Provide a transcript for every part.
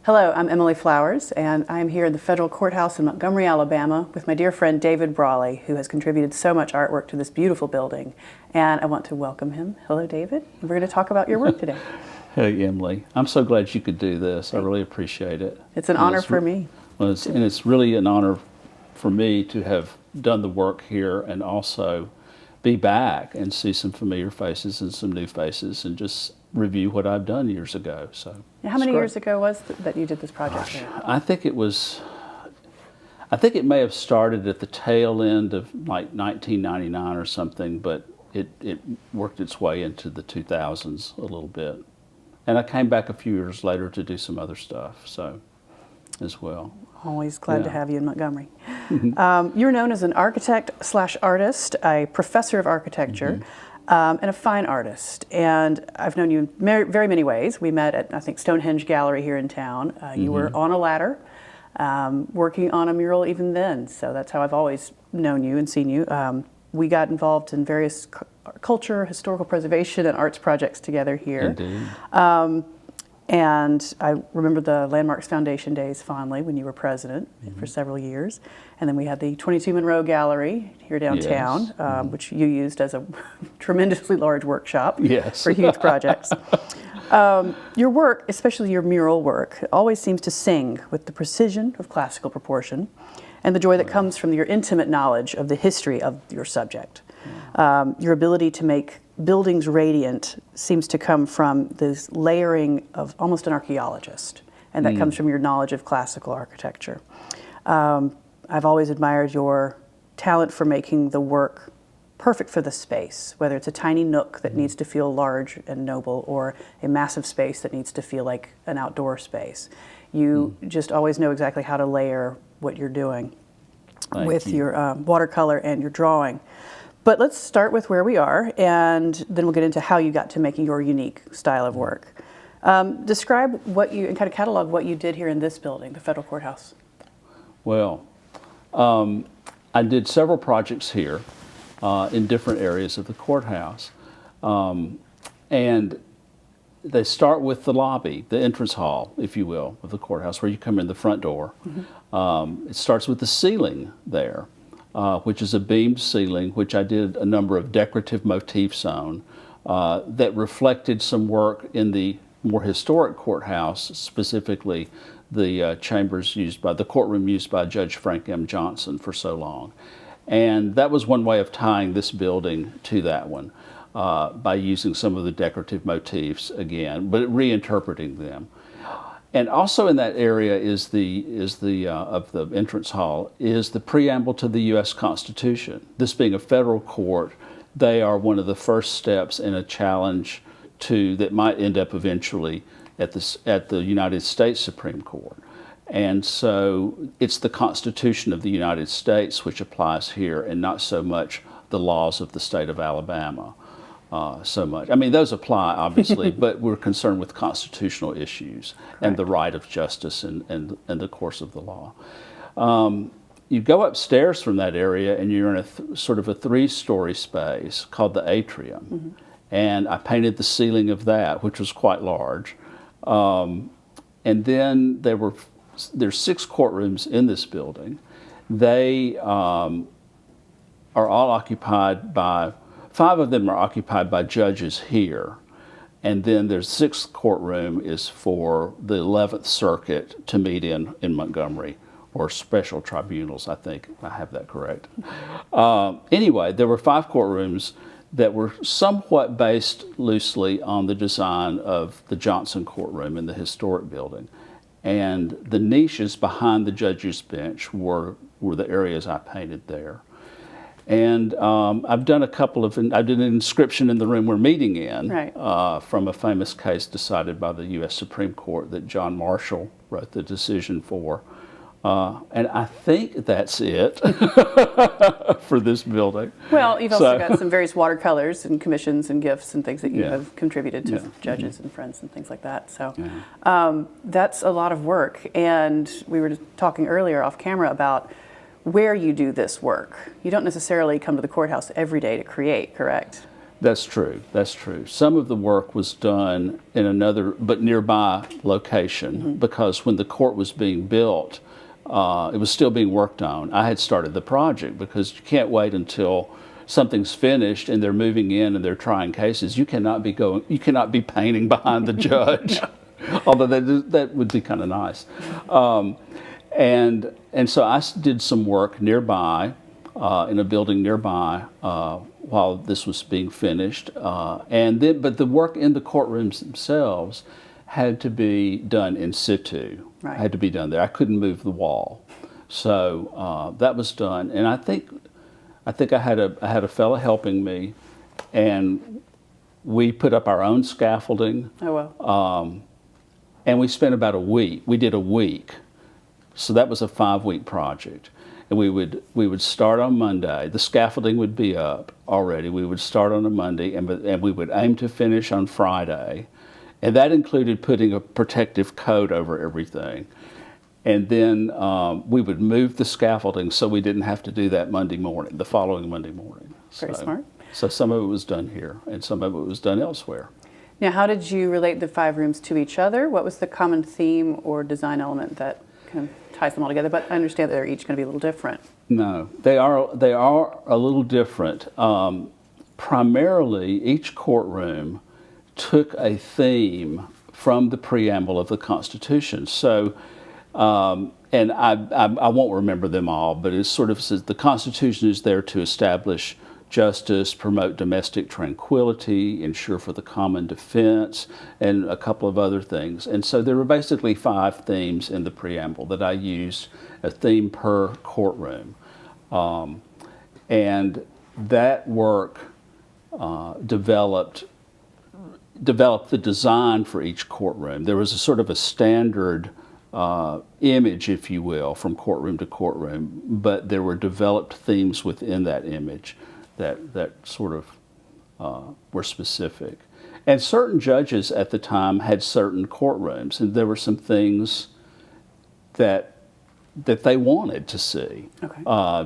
Hello, I'm Emily Flowers, and I'm here in the Federal Courthouse in Montgomery, Alabama, with my dear friend David Brawley, who has contributed so much artwork to this beautiful building. And I want to welcome him. Hello, David. We're going to talk about your work today. Hey, Emily. I'm so glad you could do this. I really appreciate it. It's an honor for me. Well, it's really an honor for me to have done the work here and also be back and see some familiar faces and some new faces and just review what I've done years ago. So how many years ago was that you did this project? I think it may have started at the tail end of like 1999 or something, but it worked its way into the 2000s a little bit. And I came back a few years later to do some other stuff, so as well. Always glad to have you in Montgomery. You're known as an architect/artist, a professor of architecture, and a fine artist. And I've known you in very many ways. We met at, I think, Stonehenge Gallery here in town. You were on a ladder, working on a mural even then. So that's how I've always known you and seen you. We got involved in various culture, historical preservation, and arts projects together here. Indeed. And I remember the Landmarks Foundation days fondly when you were president for several years. And then we had the 22 Monroe Gallery here downtown, which you used as a tremendously large workshop for huge projects. Your work, especially your mural work, always seems to sing with the precision of classical proportion and the joy that comes from your intimate knowledge of the history of your subject. Your ability to make buildings radiant seems to come from this layering of almost an archaeologist, and that comes from your knowledge of classical architecture. I've always admired your talent for making the work perfect for the space, whether it's a tiny nook that needs to feel large and noble or a massive space that needs to feel like an outdoor space. You just always know exactly how to layer what you're doing with your watercolor and your drawing. But let's start with where we are, and then we'll get into how you got to making your unique style of work. Describe what you, and kind of catalog what you did here in this building, the Federal Courthouse. Well, I did several projects here in different areas of the courthouse. And they start with the lobby, the entrance hall, if you will, of the courthouse, where you come in the front door. It starts with the ceiling there. Which is a beamed ceiling, which I did a number of decorative motifs on that reflected some work in the more historic courthouse, specifically the chambers used by, the courtroom used by Judge Frank M. Johnson for so long. And that was one way of tying this building to that one by using some of the decorative motifs again, but reinterpreting them. And also in that area is the of the entrance hall is the preamble to the U.S. Constitution. This being a federal court, they are one of the first steps in a challenge to that might end up eventually at the United States Supreme Court. And so it's the Constitution of the United States which applies here, and not so much the laws of the state of Alabama. So much. I mean, those apply, obviously, but we're concerned with constitutional issues and the right of justice and the course of the law. You go upstairs from that area and you're in a sort of a three-story space called the atrium. And I painted the ceiling of that, which was quite large. And then there's 6 courtrooms in this building. They are all occupied by 5 of them are occupied by judges here, and then there's 6th courtroom is for the 11th Circuit to meet in Montgomery, or special tribunals, I think I have that correct. Anyway, there were 5 courtrooms that were somewhat based loosely on the design of the Johnson courtroom in the historic building, and the niches behind the judge's bench were the areas I painted there. And I've done I did an inscription in the room we're meeting in from a famous case decided by the U.S. Supreme Court that John Marshall wrote the decision for. And I think that's it for this building. Well, you've also got some various watercolors and commissions and gifts and things that you have contributed to judges and friends and things like that. So that's a lot of work. And we were talking earlier off camera about where you do this work. You don't necessarily come to the courthouse every day to create, correct? That's true. That's true. Some of the work was done in another, but nearby location, because when the court was being built, it was still being worked on. I had started the project because you can't wait until something's finished and they're moving in and they're trying cases. You cannot be painting behind the judge, although that would be kind of nice. And so I did some work nearby, in a building nearby, while this was being finished, but the work in the courtrooms themselves had to be done in situ. Right. Had to be done there. I couldn't move the wall, so that was done. And I think I had a fellow helping me, and we put up our own scaffolding. Oh well. And we spent about a week. We did a week, so that was a 5-week project. And we would start on Monday. The scaffolding would be up already. We would start on a Monday, and we would aim to finish on Friday. And that included putting a protective coat over everything. And then we would move the scaffolding so we didn't have to do that the following Monday morning. Very smart. So some of it was done here, and some of it was done elsewhere. Now, how did you relate the 5 rooms to each other? What was the common theme or design element that kind of ties them all together? But I understand that they're each going to be a little different. No, they are a little different. Primarily, each courtroom took a theme from the preamble of the Constitution. So, and I won't remember them all, but it sort of says the Constitution is there to establish justice, promote domestic tranquility, ensure for the common defense, and a couple of other things. And so there were basically 5 themes in the preamble that I used, a theme per courtroom. And that work developed the design for each courtroom. There was a sort of a standard image, if you will, from courtroom to courtroom, but there were developed themes within that image that sort of were specific. And certain judges at the time had certain courtrooms, and there were some things that they wanted to see. Okay.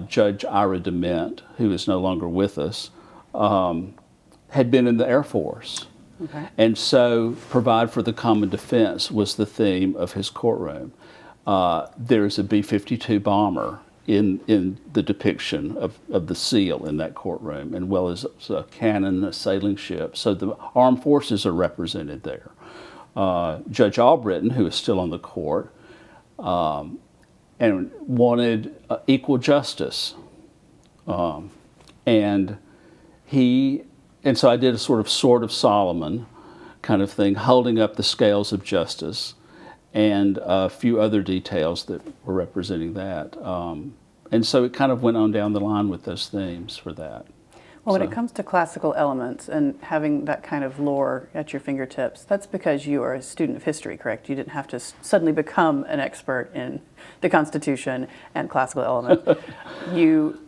Judge Ira DeMint, who is no longer with us, had been in the Air Force. Okay. And so provide for the common defense was the theme of his courtroom. There is a B-52 bomber in the depiction of the SEAL in that courtroom, and well as a cannon, a sailing ship. So the armed forces are represented there. Judge Albritton, who is still on the court, and wanted equal justice. And so I did a sort of Sword of Solomon kind of thing, holding up the scales of justice, and a few other details that were representing that. And so it kind of went on down the line with those themes for that. Well, when it comes to classical elements and having that kind of lore at your fingertips, that's because you are a student of history, correct? You didn't have to suddenly become an expert in the Constitution and classical elements. You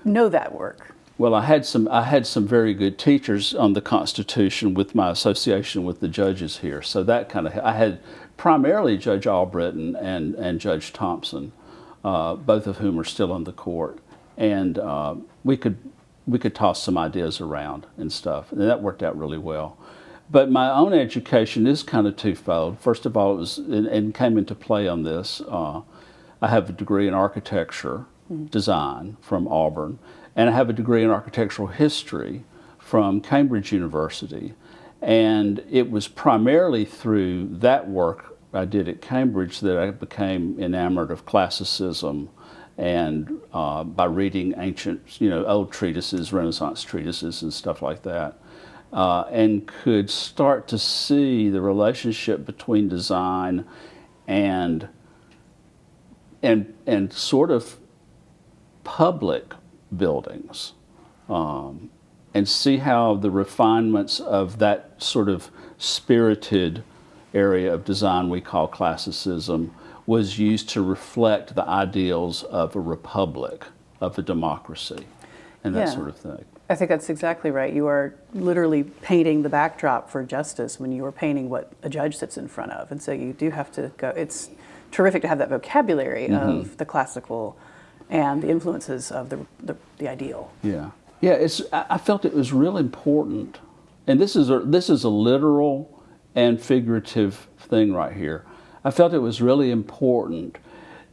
know that work. Well, I had some very good teachers on the Constitution with my association with the judges here. So that I had primarily Judge Albritton and Judge Thompson, both of whom are still on the court, and we could toss some ideas around and stuff, and that worked out really well. But my own education is kind of twofold. First of all, it was and came into play on this. I have a degree in architecture design from Auburn, and I have a degree in architectural history from Cambridge University. And it was primarily through that work I did at Cambridge that I became enamored of classicism, and by reading ancient, old treatises, Renaissance treatises and stuff like that, and could start to see the relationship between design and sort of public buildings, and see how the refinements of that sort of spirited area of design we call classicism was used to reflect the ideals of a republic, of a democracy, and that sort of thing. I think that's exactly right. You are literally painting the backdrop for justice when you are painting what a judge sits in front of. And so you do have to go, it's terrific to have that vocabulary of the classical and the influences of the ideal. Yeah. Yeah, I felt it was real important, and this is a literal and figurative thing right here. I felt it was really important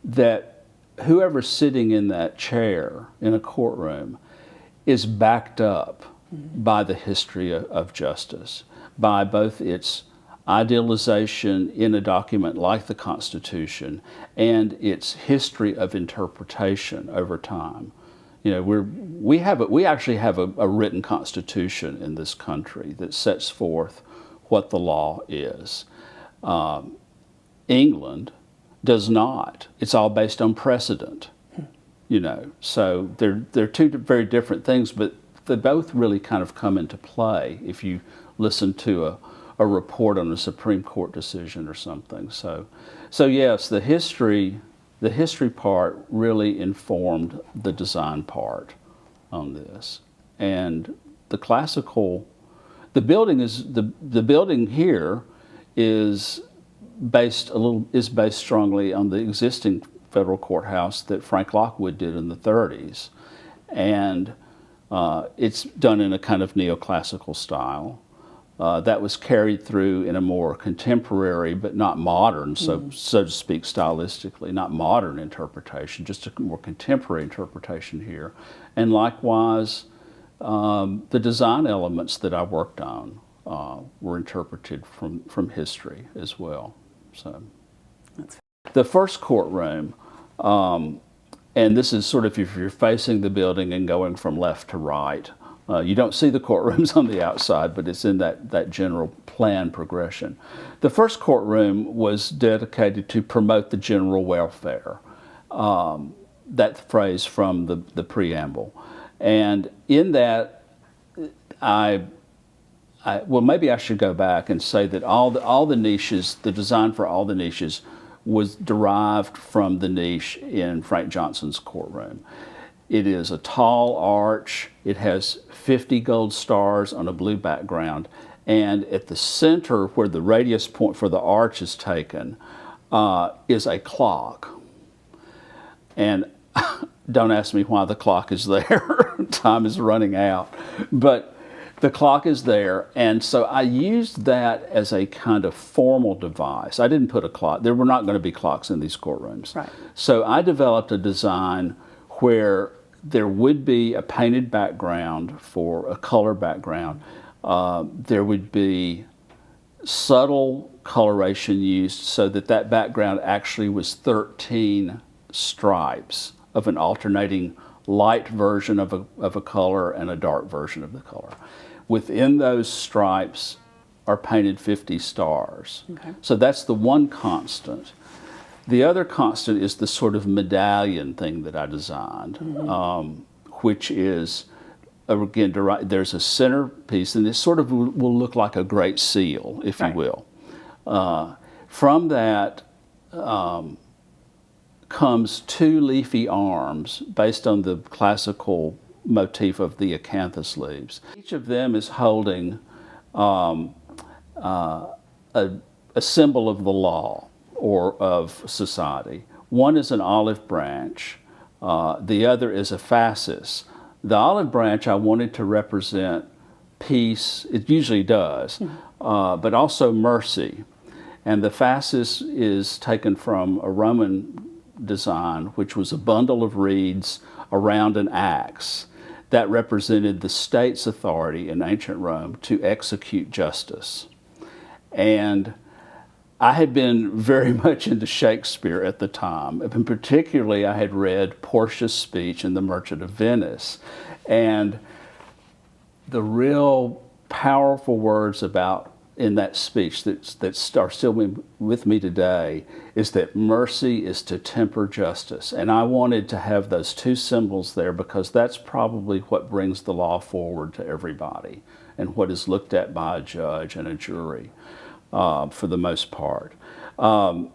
that whoever's sitting in that chair in a courtroom is backed up by the history of justice, by both its idealization in a document like the Constitution and its history of interpretation over time. You know, we actually have a written constitution in this country that sets forth what the law is. England does not. It's all based on precedent. You know, so they're two very different things, but they both really kind of come into play if you listen to a report on a Supreme Court decision or something. So yes, the history part really informed the design part on this. And the building here is based strongly on the existing federal courthouse that Frank Lockwood did in the 30s. And it's done in a kind of neoclassical style. That was carried through in a more contemporary, but not modern, so to speak, stylistically, not modern interpretation, just a more contemporary interpretation here. And likewise, the design elements that I worked on were interpreted from history as well. So, the first courtroom, and this is sort of if you're facing the building and going from left to right. You don't see the courtrooms on the outside, but it's in that general plan progression. The first courtroom was dedicated to promote the general welfare, that phrase from the preamble. And in that, well, maybe I should go back and say that all the niches, the design for all the niches was derived from the niche in Frank Johnson's courtroom. It is a tall arch. It has 50 gold stars on a blue background. And at the center, where the radius point for the arch is taken, is a clock. And don't ask me why the clock is there. Time is running out. But the clock is there. And so I used that as a kind of formal device. I didn't put a clock. There were not going to be clocks in these courtrooms. Right. So I developed a design where there would be a painted background for a color background. There would be subtle coloration used so that background actually was 13 stripes of an alternating light version of a color and a dark version of the color. Within those stripes are painted 50 stars. Okay. So that's the one constant. The other constant is the sort of medallion thing that I designed, which is, again, there's a center piece, and this sort of will look like a great seal, if you will. From that comes two leafy arms based on the classical motif of the acanthus leaves. Each of them is holding a symbol of the law or of society. One is an olive branch, the other is a fascis. The olive branch I wanted to represent peace, it usually does, but also mercy. And the fascis is taken from a Roman design, which was a bundle of reeds around an axe that represented the state's authority in ancient Rome to execute justice. And I had been very much into Shakespeare at the time, and particularly I had read Portia's speech in The Merchant of Venice. And the real powerful words in that speech that are still with me today is that mercy is to temper justice. And I wanted to have those two symbols there because that's probably what brings the law forward to everybody and what is looked at by a judge and a jury. For the most part. I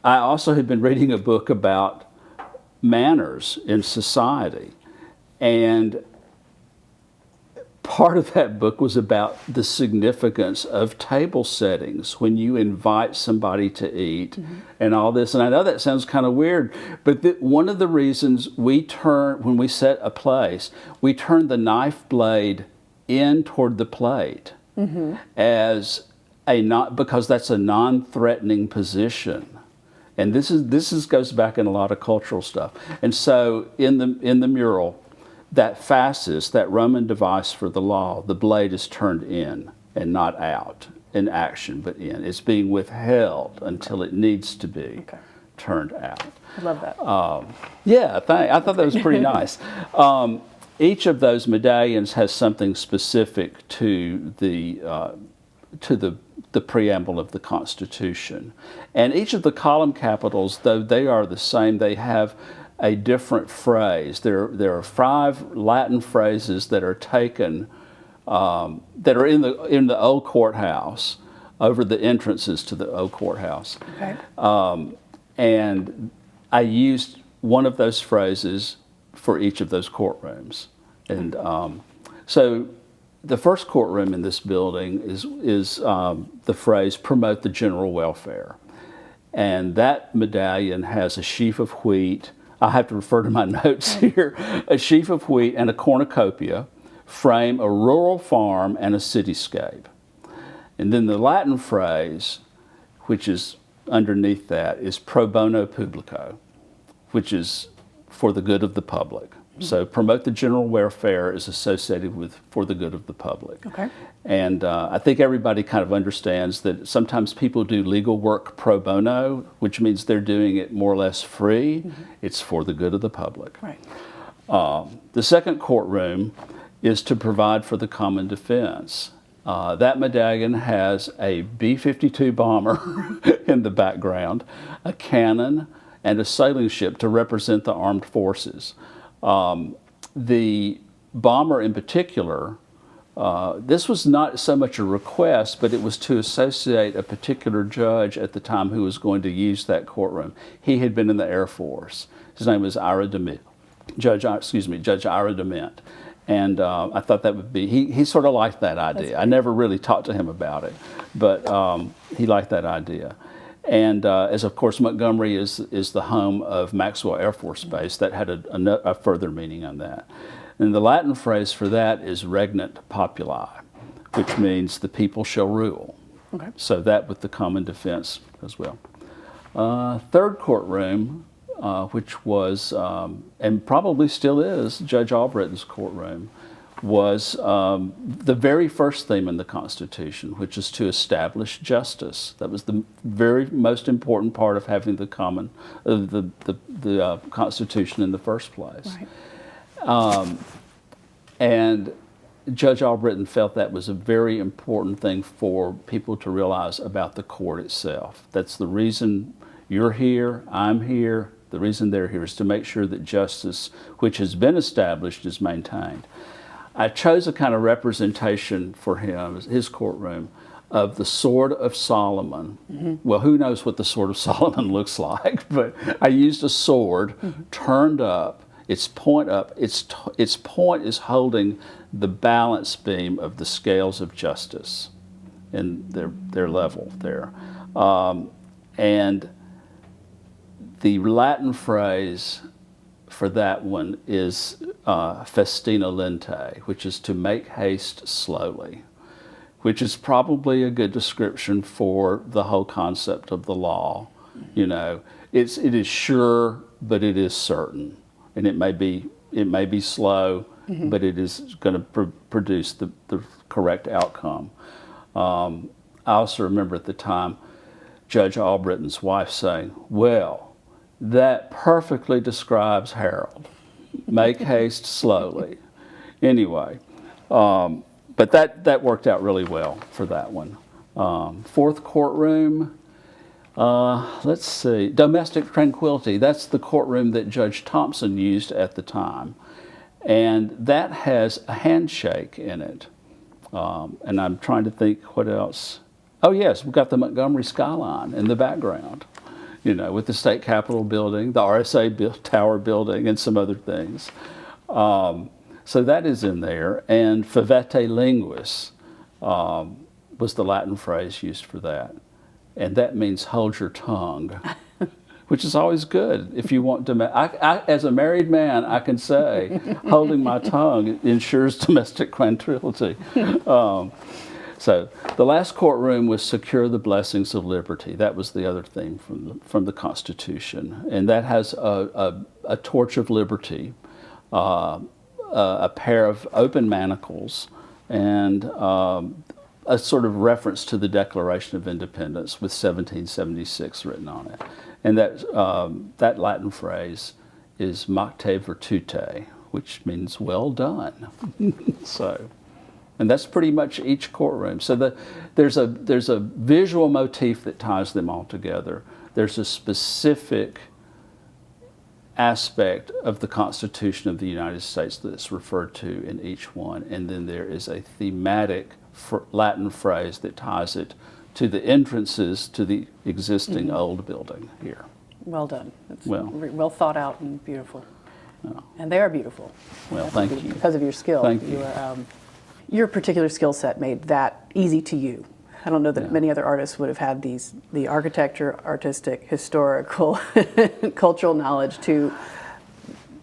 also had been reading a book about manners in society, and part of that book was about the significance of table settings when you invite somebody to eat and all this. And I know that sounds kind of weird, but one of the reasons when we set a place, we turn the knife blade in toward the plate as because that's a non-threatening position. And this goes back in a lot of cultural stuff. And so in the mural, that fasces, that Roman device for the law, the blade is turned in and not out in action, but in. It's being withheld until it needs to be turned out. I love that. I thought that was pretty nice. Each of those medallions has something specific to the preamble of the Constitution. And each of the column capitals, though they are the same, they have a different phrase. There are 5 Latin phrases that are taken, that are in the old courthouse, over the entrances to the old courthouse. Okay. And I used one of those phrases for each of those courtrooms. And so the first courtroom in this building is the phrase, "promote the general welfare." And that medallion has a sheaf of wheat. I have to refer to my notes here. A sheaf of wheat and a cornucopia frame a rural farm and a cityscape. And then the Latin phrase, which is underneath that, is "pro bono publico," which is for the good of the public. So "promote the general welfare" is associated with "for the good of the public." Okay. And I think everybody kind of understands that sometimes people do legal work pro bono, which means they're doing it more or less free. It's for the good of the public. Right. The second courtroom is to provide for the common defense. That medallion has a B-52 bomber in the background, a cannon, and a sailing ship to represent the armed forces. The bomber in particular, this was not so much a request, but it was to associate a particular judge at the time who was going to use that courtroom. He had been in the Air Force. His name was Judge Ira Dement. And I thought that would be, he sort of liked that idea. I never really talked to him about it, but he liked that idea. And as of course Montgomery is the home of Maxwell Air Force Base, that had a further meaning on that. And the Latin phrase for that is "regnant populi," which means "the people shall rule." Okay. So that with the common defense as well. Third courtroom, which was, and probably still is, Judge Albritton's courtroom, was the very first theme in the Constitution, which is to establish justice. That was the very most important part of having the Constitution in the first place. Right. And Judge Albritton felt that was a very important thing for people to realize about the court itself. That's the reason you're here, I'm here, the reason they're here is to make sure that justice, which has been established, is maintained. I chose a kind of representation for him, his courtroom, of the Sword of Solomon. Well, who knows what the Sword of Solomon looks like, but I used a sword turned up, its point up, its point is holding the balance beam of the scales of justice and their level there. And the Latin phrase for that one is festina lente, which is to make haste slowly, which is probably a good description for the whole concept of the law. You know, it is sure, but it is certain, and it may be slow, but it is going to produce the correct outcome. I also remember at the time Judge Albritton's wife saying, "Well, that perfectly describes Harold. Make haste slowly." Anyway, but that worked out really well for that one. Fourth courtroom, let's see, domestic tranquility. That's the courtroom that Judge Thompson used at the time. And that has a handshake in it. And I'm trying to think what else. Oh yes, we've got the Montgomery skyline in the background, you know, with the State Capitol building, the RSA Tower building, and some other things. So that is in there. And favete linguis was the Latin phrase used for that. And that means hold your tongue, which is always good if you want to. As a married man, I can say holding my tongue ensures domestic tranquility. So the last courtroom was secure the blessings of liberty. That was the other theme from the Constitution. And that has a torch of liberty, a pair of open manacles, and a sort of reference to the Declaration of Independence with 1776 written on it. And that Latin phrase is "Macte virtute," which means well done. And that's pretty much each courtroom. So there's a visual motif that ties them all together. There's a specific aspect of the Constitution of the United States that's referred to in each one, and then there is a thematic Latin phrase that ties it to the entrances to the existing old building here. Well done. It's Well. well thought out and beautiful. And they are beautiful. Well, thank you. Because of your skill. Thank you. Your particular skill set made that easy to you. I don't know that many other artists would have had the architecture, artistic, historical, cultural knowledge to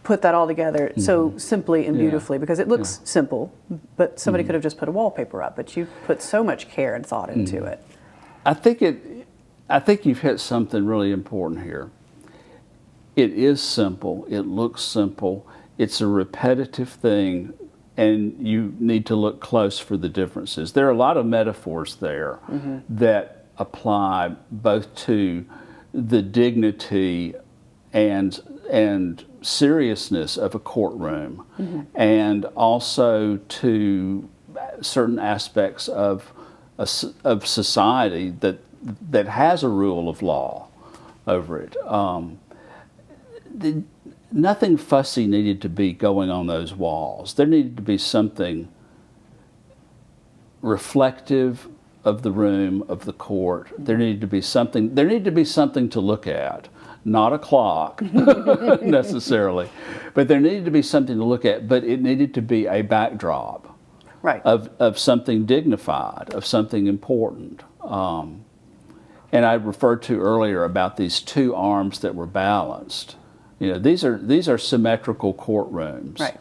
put that all together so simply and beautifully, because it looks simple, but somebody could have just put a wallpaper up, but you put so much care and thought into it. I think you've hit something really important here. It is simple, it looks simple, it's a repetitive thing, and you need to look close for the differences. There are a lot of metaphors there that apply both to the dignity and seriousness of a courtroom, and also to certain aspects of society that has a rule of law over it. Nothing fussy needed to be going on those walls. There needed to be something reflective of the room, of the court. There needed to be something to look at, not a clock necessarily, but there needed to be something to look at, but it needed to be a backdrop of something dignified, of something important. And I referred to earlier about these two arms that were balanced. You know, these are symmetrical courtrooms. Right.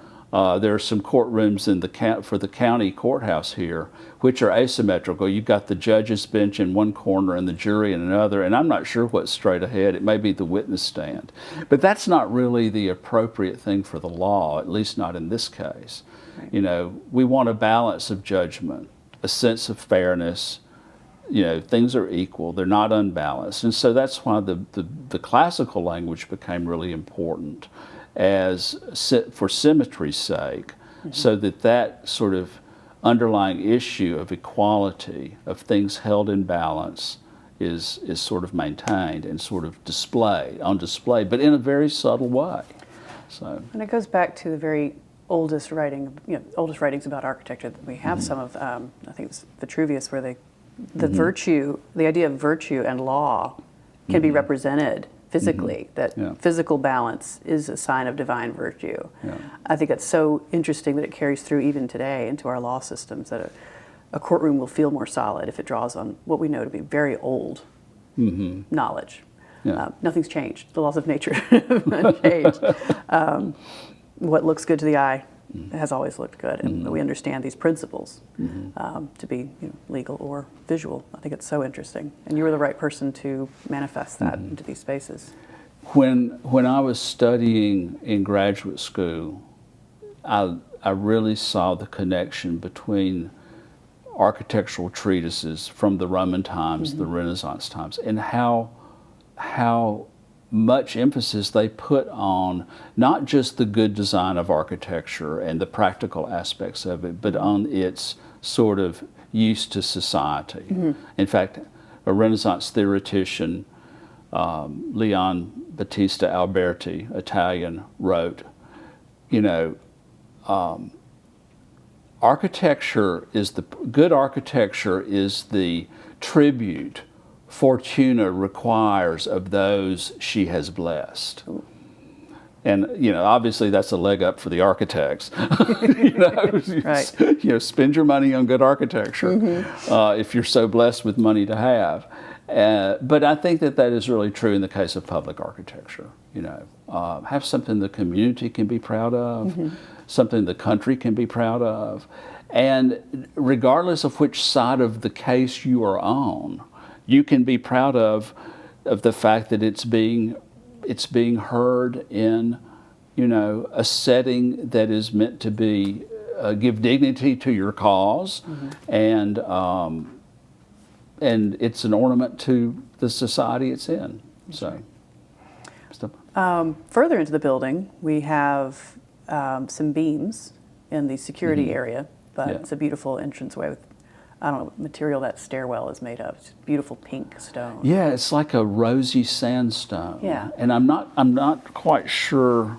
There are some courtrooms for the county courthouse here, which are asymmetrical. You've got the judge's bench in one corner and the jury in another, and I'm not sure what's straight ahead. It may be the witness stand. But that's not really the appropriate thing for the law, at least not in this case. Right. You know, we want a balance of judgment, a sense of fairness. You know, things are equal, they're not unbalanced. And so that's why the classical language became really important for symmetry's sake, so that sort of underlying issue of equality, of things held in balance, is sort of maintained and sort of on display, but in a very subtle way. So. And it goes back to the very oldest writings about architecture that we have. Some of, I think it was Vitruvius, where the idea of virtue and law can be represented physically, that physical balance is a sign of divine virtue. Yeah. I think it's so interesting that it carries through even today into our law systems, that a courtroom will feel more solid if it draws on what we know to be very old knowledge. Yeah. Nothing's changed. The laws of nature haven't changed. What looks good to the eye has always looked good, and we understand these principles to be legal or visual. I think it's so interesting, and you were the right person to manifest that into these spaces. When I was studying in graduate school, I really saw the connection between architectural treatises from the Roman times, the Renaissance times, and how much emphasis they put on not just the good design of architecture and the practical aspects of it, but on its sort of use to society. In fact, a Renaissance theoretician, Leon Battista Alberti, Italian, wrote, good architecture is the tribute Fortuna requires of those she has blessed. And obviously that's a leg up for the architects. Right. Spend your money on good architecture if you're so blessed with money to have. But I think that is really true in the case of public architecture. Have something the community can be proud of, something the country can be proud of, and regardless of which side of the case you are on, you can be proud of the fact that it's being heard in a setting that is meant to be give dignity to your cause, and it's an ornament to the society it's in. So, further into the building, we have some beams in the security area, but it's a beautiful entranceway with, I don't know what material that stairwell is made of. It's beautiful pink stone. Yeah, it's like a rosy sandstone. Yeah. And I'm not quite sure.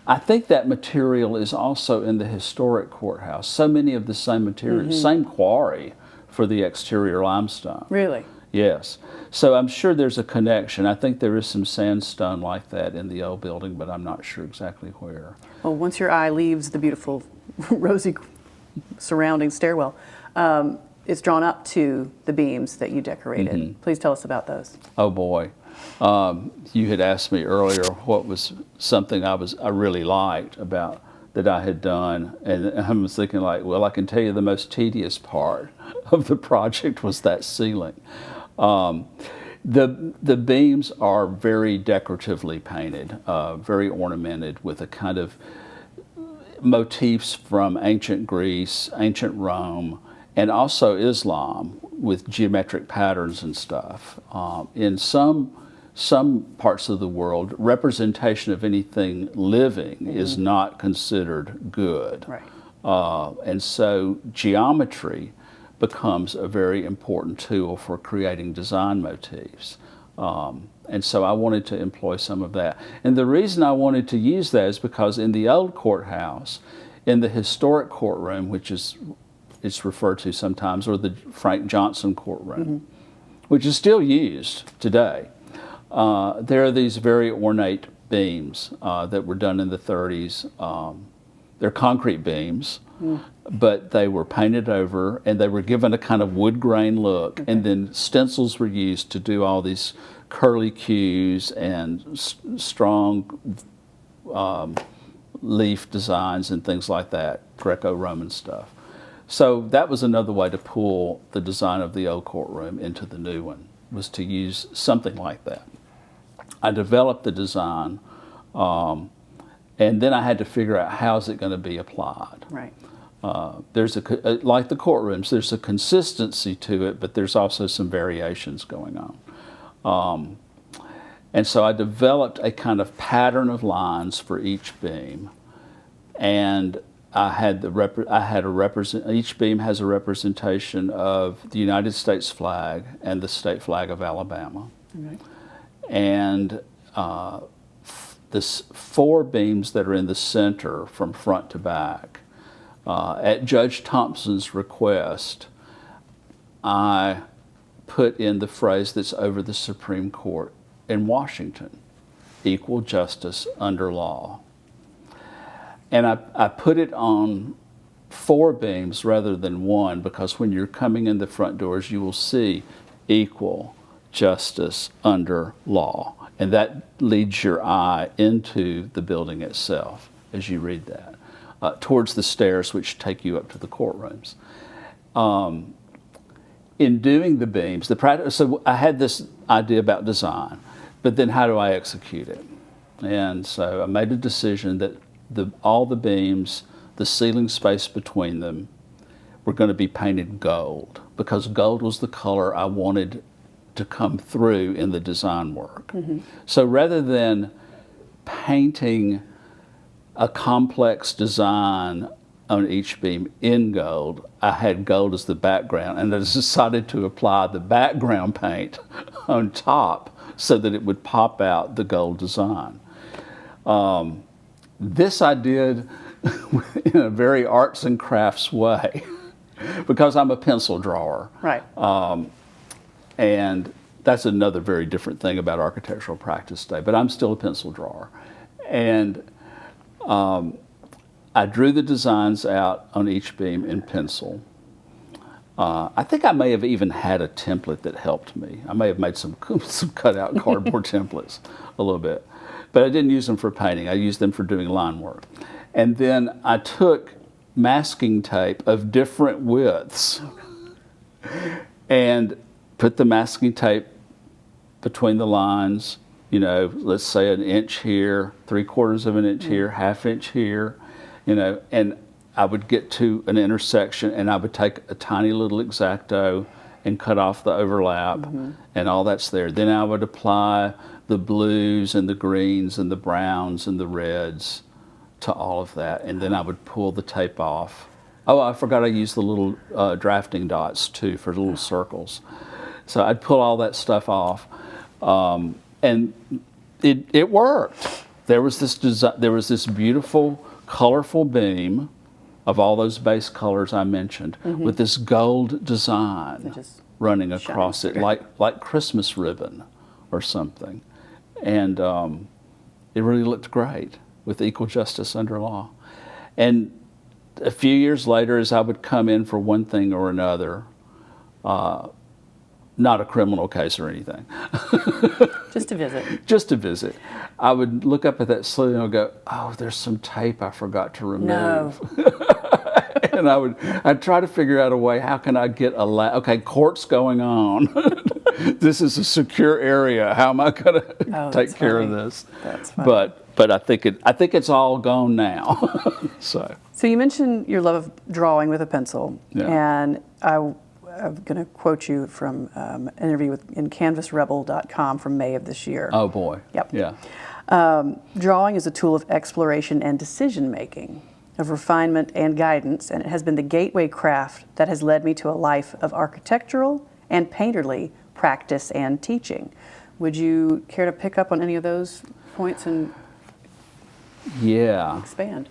I think that material is also in the historic courthouse. So many of the same materials, same quarry for the exterior limestone. Really? Yes. So I'm sure there's a connection. I think there is some sandstone like that in the old building, but I'm not sure exactly where. Well, once your eye leaves the beautiful rosy surrounding stairwell, it's drawn up to the beams that you decorated. Please tell us about those. Oh boy. You had asked me earlier what was something I really liked about that I had done, and I was thinking like, well, I can tell you the most tedious part of the project was that ceiling. The beams are very decoratively painted, very ornamented with a kind of motifs from ancient Greece, ancient Rome, and also Islam with geometric patterns and stuff. In some parts of the world, representation of anything living is not considered good. Right. And so geometry becomes a very important tool for creating design motifs. And so I wanted to employ some of that. And the reason I wanted to use that is because in the old courthouse, in the historic courtroom, which it's referred to sometimes, or the Frank Johnson courtroom, which is still used today, there are these very ornate beams that were done in the 30s. They're concrete beams, but they were painted over and they were given a kind of wood grain look, and then stencils were used to do all these curly cues and strong leaf designs and things like that, Greco-Roman stuff. So that was another way to pull the design of the old courtroom into the new one, was to use something like that. I developed the design, and then I had to figure out how is it going to be applied. Right. There's like the courtrooms, there's a consistency to it, but there's also some variations going on. And so I developed a kind of pattern of lines for each beam, and I had each beam has a representation of the United States flag and the state flag of Alabama. Right. And the 4 beams that are in the center from front to back, at Judge Thompson's request, I put in the phrase that's over the Supreme Court in Washington: equal justice under law. And I put it on 4 beams rather than 1, because when you're coming in the front doors, you will see equal justice under law. And that leads your eye into the building itself as you read that, towards the stairs which take you up to the courtrooms. In doing the beams, so I had this idea about design, but then how do I execute it? And so I made a decision that all the beams, the ceiling space between them, were going to be painted gold, because gold was the color I wanted to come through in the design work. So rather than painting a complex design on each beam in gold, I had gold as the background, and I decided to apply the background paint on top so that it would pop out the gold design. This I did in a very arts and crafts way because I'm a pencil drawer. Right. And that's another very different thing about architectural practice today, but I'm still a pencil drawer. And I drew the designs out on each beam in pencil. I think I may have even had a template that helped me. I may have made some cutout cardboard templates a little bit. But I didn't use them for painting. I used them for doing line work. And then I took masking tape of different widths and put the masking tape between the lines, you know, let's say an inch here, 3/4 of an inch here, half inch here, you know, and I would get to an intersection and I would take a tiny little X-Acto and cut off the overlap, and all that's there. Then I would apply the blues and the greens and the browns and the reds to all of that, and then I would pull the tape off. Oh, I forgot I used the little drafting dots too for little circles. So I'd pull all that stuff off, and it worked. There was this beautiful, colorful beam of all those base colors I mentioned, with this gold design running across it, like Christmas ribbon or something. And it really looked great with equal justice under law. And a few years later, as I would come in for one thing or another, not a criminal case or anything. Just to visit. Just to visit. I would look up at that ceiling and I would go, oh, there's some tape I forgot to remove. No. And I'd try to figure out a way, how can I get okay, court's going on. This is a secure area. How am I going to take care of this? That's funny. But I think it's all gone now. So you mentioned your love of drawing with a pencil, and I'm going to quote you from an interview in CanvasRebel.com from May of this year. Oh boy. Yep. Yeah. Drawing is a tool of exploration and decision making, of refinement and guidance, and it has been the gateway craft that has led me to a life of architectural and painterly practice and teaching. Would you care to pick up on any of those points and expand?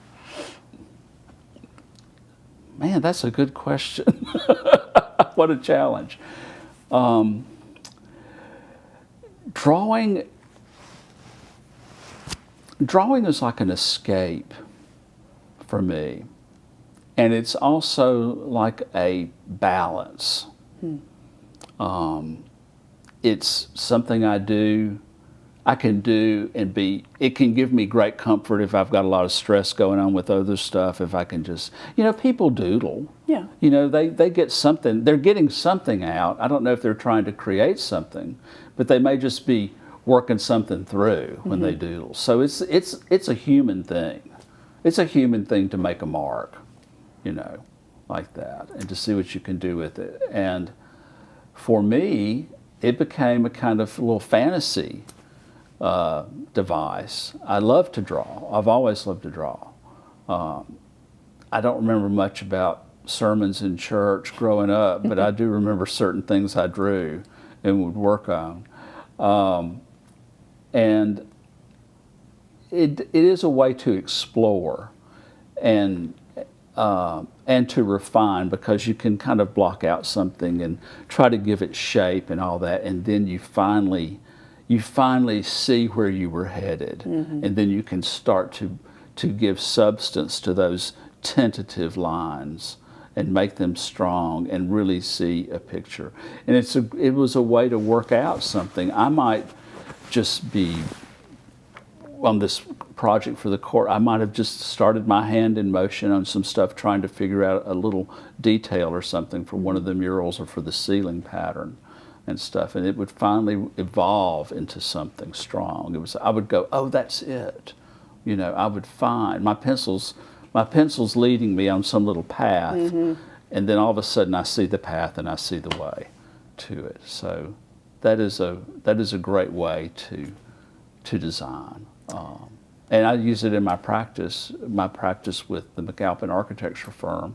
Man, that's a good question. What a challenge. Drawing is like an escape for me. And it's also like a balance. It's something I can do and it can give me great comfort if I've got a lot of stress going on with other stuff, if I can just, people doodle. Yeah. They get something, they're getting something out. I don't know if they're trying to create something, but they may just be working something through when they doodle. So it's a human thing. It's a human thing to make a mark, like that, and to see what you can do with it. And for me, it became a kind of little fantasy device. I love to draw. I've always loved to draw. I don't remember much about sermons in church growing up, but I do remember certain things I drew and would work on. And it is a way to explore and to refine, because you can kind of block out something and try to give it shape and all that, and then you finally see where you were headed, and then you can start to give substance to those tentative lines and make them strong and really see a picture. And it was a way to work out something. I might just be on this project for the court, I might have just started my hand in motion on some stuff, trying to figure out a little detail or something for one of the murals or for the ceiling pattern and stuff, and it would finally evolve into something strong. I would go, oh, that's it. I would find my pencils leading me on some little path, and then all of a sudden I see the path and I see the way to it. So that is a great way to design. And I use it in my practice with the McAlpin architecture firm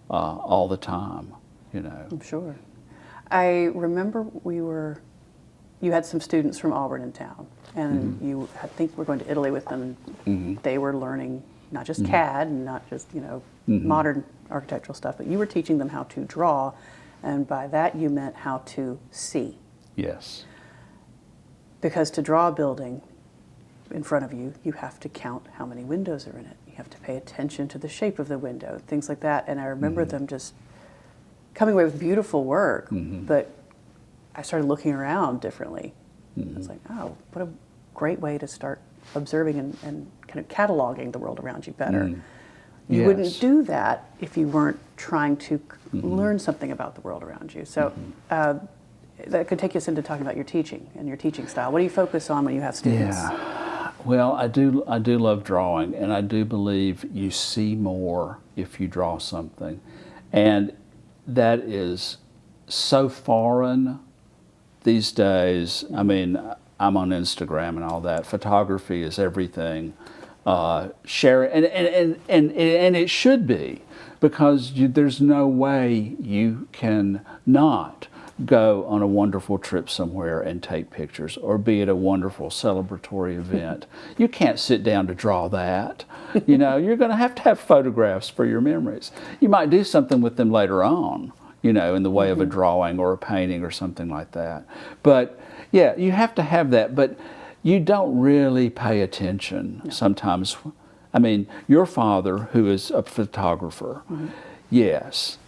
all the time, I'm sure. I remember you had some students from Auburn in town, and I think we're going to Italy with them. They were learning not just CAD and not just, modern architectural stuff, but you were teaching them how to draw, and by that you meant how to see. Yes. Because to draw a building, in front of you, you have to count how many windows are in it. You have to pay attention to the shape of the window, things like that. And I remember them just coming away with beautiful work, but I started looking around differently. I was like, oh, what a great way to start observing and kind of cataloging the world around you better. You wouldn't do that if you weren't trying to learn something about the world around you. So that could take us into talking about your teaching and your teaching style. What do you focus on when you have students? Yeah. Well, I do love drawing, and I do believe you see more if you draw something. And that is so foreign these days. I mean, I'm on Instagram and all that. Photography is everything. Share it, and it should be, because there's no way you can not go on a wonderful trip somewhere and take pictures, or be at a wonderful celebratory event. You can't sit down to draw that. You know, you're going to have photographs for your memories. You might do something with them later on, you know, in the way of a drawing or a painting or something like that. But yeah, you have to have that, but you don't really pay attention sometimes. I mean, your father, who is a photographer, yes,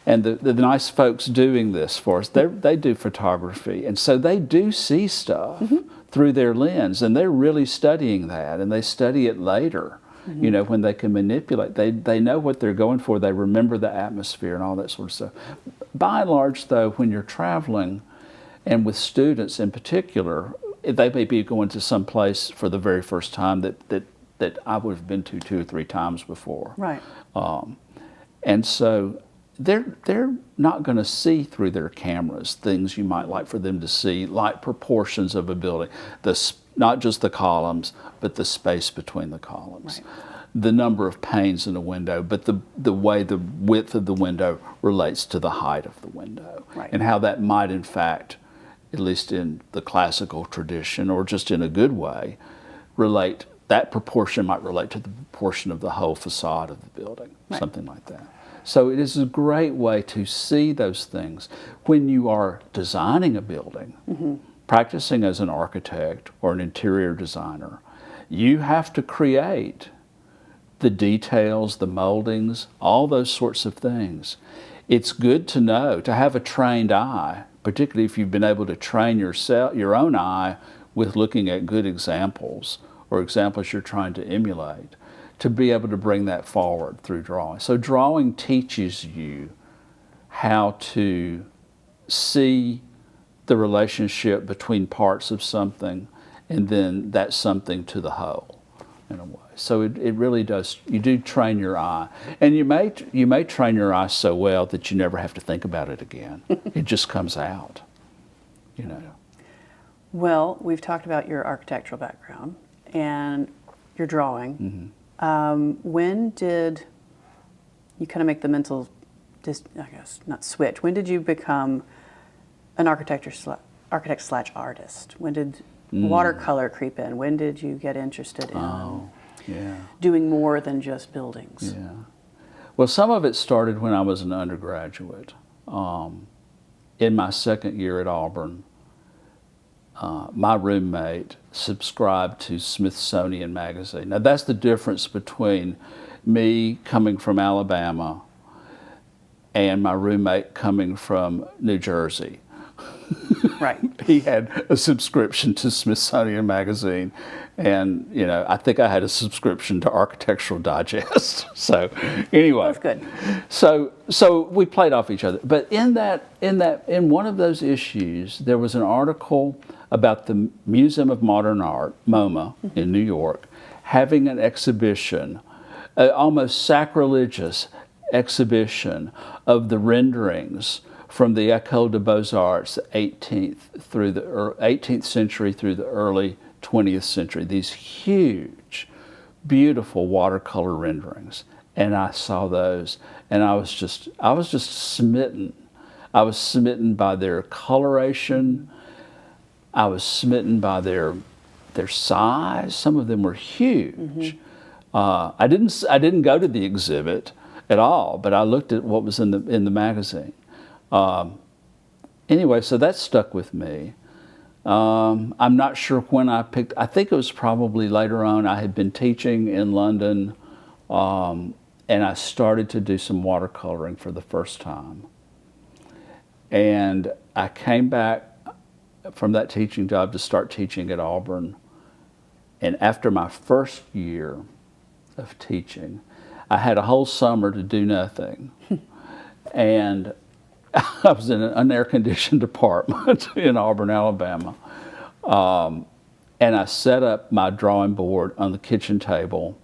and the nice folks doing this for us, they do photography, and so they do see stuff through their lens, and they're really studying that, and they study it later. You know, when they can manipulate, they know what they're going for. They remember the atmosphere and all that sort of stuff. By and large, though, when you're traveling, and with students in particular, they may be going to some place for the very first time that I would have been to 2 or 3 times before. Right. And so they're not going to see through their cameras things you might like for them to see, like proportions of a building, not just the columns, but the space between the columns. Right. The number of panes in a window, but the way the width of the window relates to the height of the window. Right. And how that might, in fact, at least in the classical tradition, or just in a good way, that proportion might relate to the proportion of the whole facade of the building, something like that. So it is a great way to see those things when you are designing a building, practicing as an architect or an interior designer. You have to create the details, the moldings, all those sorts of things. It's good to know, to have a trained eye, particularly if you've been able to train your own eye with looking at good examples or examples you're trying to emulate, to be able to bring that forward through drawing. So drawing teaches you how to see the relationship between parts of something, and then that something to the whole, in a way. So it really does, you do train your eye. And you may train your eye so well that you never have to think about it again. It just comes out, you know. Well, we've talked about your architectural background and your drawing. When did you kind of make the mental, I guess, not switch, when did you become an architect / artist? When did watercolor creep in? When did you get interested in doing more than just buildings? Yeah. Well, some of it started when I was an undergraduate. In my second year at Auburn, my roommate subscribed to Smithsonian Magazine. Now, that's the difference between me coming from Alabama and my roommate coming from New Jersey. Right. He had a subscription to Smithsonian Magazine, and you know, I think I had a subscription to Architectural Digest. So anyway, That's good. So we played off each other. But in one of those issues, there was an article about the Museum of Modern Art, MoMA, in New York, having an exhibition, an almost sacrilegious exhibition of the renderings from the École des Beaux-Arts, 18th century through the early 20th century. These huge, beautiful watercolor renderings, and I saw those, and I was just smitten. I was smitten by their coloration. I was smitten by their size. Some of them were huge. I didn't go to the exhibit at all, but I looked at what was in the magazine. Anyway, so that stuck with me. I'm not sure when I think it was probably later on. I had been teaching in London, and I started to do some watercoloring for the first time. And I came back from that teaching job to start teaching at Auburn. And after my first year of teaching, I had a whole summer to do nothing. And I was in an air-conditioned apartment in Auburn, Alabama. And I set up my drawing board on the kitchen table,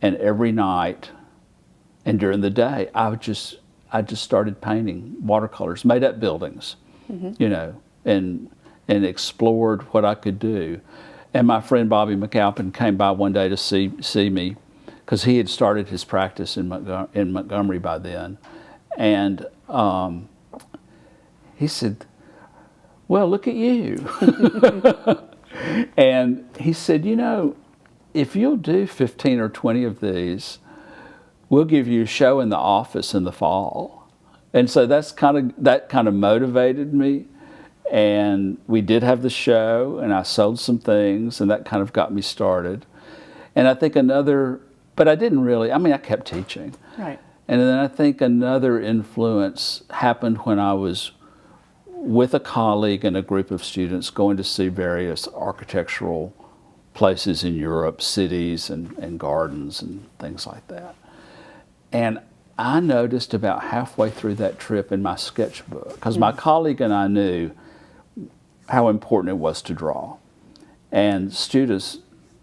and every night and during the day, I just started painting watercolors, made up buildings, you know, and explored what I could do. And my friend Bobby McAlpin came by one day to see me, because he had started his practice in Montgomery by then. And he said, "Well, look at you." And he said, "You know, if you'll do 15 or 20 of these, we'll give you a show in the office in the fall." And so that kind of motivated me. And we did have the show, and I sold some things, and that kind of got me started. And I think but I didn't really, I kept teaching. Right. And then I think another influence happened when I was with a colleague and a group of students going to see various architectural places in Europe, cities and gardens and things like that. And I noticed about halfway through that trip in my sketchbook, because my colleague and I knew how important it was to draw. And students,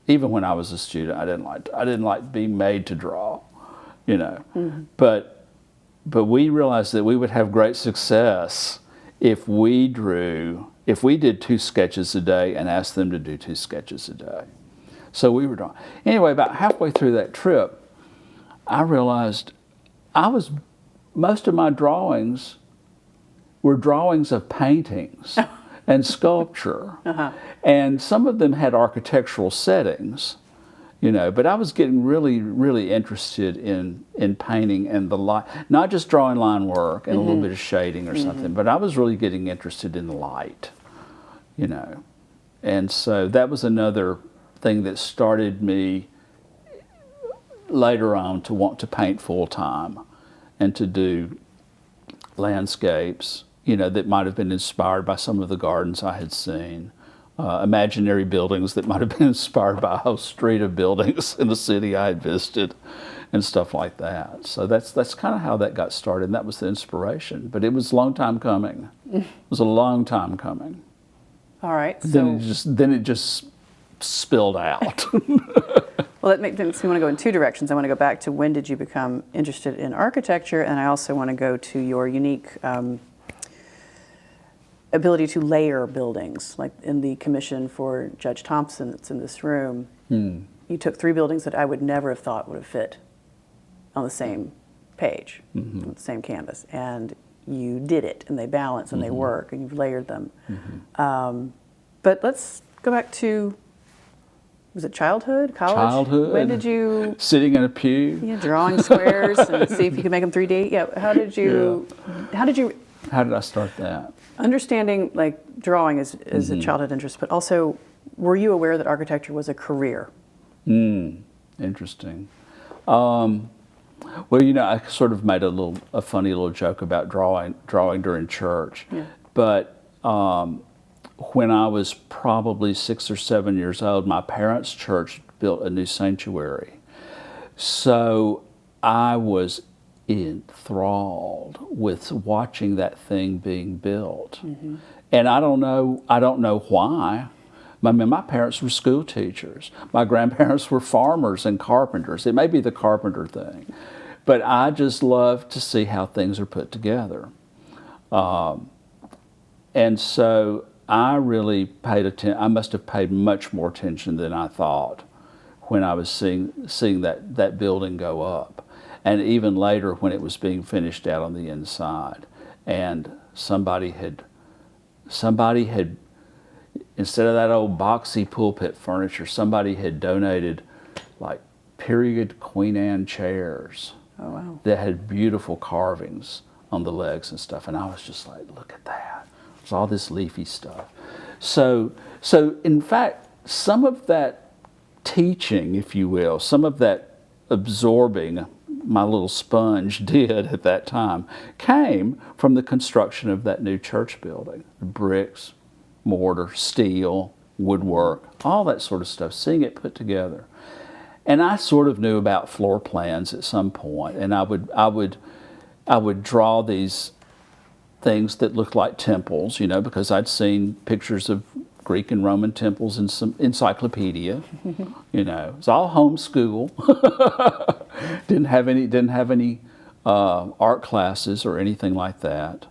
even when I was a student, I didn't like being made to draw, you know. But we realized that we would have great success if we did 2 sketches a day and asked them to do 2 sketches a day. So we were drawing. Anyway, about halfway through that trip, I realized most of my drawings were drawings of paintings and sculpture. And some of them had architectural settings, you know, but I was getting really, really interested in painting and the light, not just drawing line work and a little bit of shading or something, but I was really getting interested in the light, you know. And so that was another thing that started me later on to want to paint full time and to do landscapes, you know, that might have been inspired by some of the gardens I had seen, imaginary buildings that might have been inspired by a whole street of buildings in the city I had visited, and stuff like that. So that's kind of how that got started, and that was the inspiration. But it was a long time coming. It was a long time coming. All right. Then it just spilled out. Well, that makes me want to go in 2 directions. I want to go back to when did you become interested in architecture, and I also want to go to your unique ability to layer buildings, like in the commission for Judge Thompson that's in this room. You took 3 buildings that I would never have thought would have fit on the same page, on the same canvas, and you did it, and they balance, and they work, and you've layered them. But let's go back to, was it childhood, college? Childhood. When did you... Sitting in a pew. Yeah, drawing squares and see if you could make them 3D. Yeah, how did you... How did I start that? Understanding, like, drawing is a childhood interest, but also, were you aware that architecture was a career? Interesting. Well, you know, I sort of made a funny little joke about drawing during church. Yeah. But when I was probably 6 or 7 years old, my parents' church built a new sanctuary. So I was enthralled with watching that thing being built. And I don't know why. I mean, my parents were school teachers. My grandparents were farmers and carpenters. It may be the carpenter thing. But I just love to see how things are put together. And so I really paid attention. I must have paid much more attention than I thought when I was seeing that building go up. And even later when it was being finished out on the inside. And somebody had, instead of that old boxy pulpit furniture, somebody had donated like period Queen Anne chairs. Oh, wow. That had beautiful carvings on the legs and stuff. And I was just like, look at that. It's all this leafy stuff. So in fact, some of that teaching, if you will, some of that absorbing my little sponge did at that time came from the construction of that new church building. Bricks, mortar, steel, woodwork, all that sort of stuff, seeing it put together. And I sort of knew about floor plans at some point, and I would draw these things that looked like temples, you know, because I'd seen pictures of Greek and Roman temples in some encyclopedia. You know, it's all homeschool. didn't have any art classes or anything like that.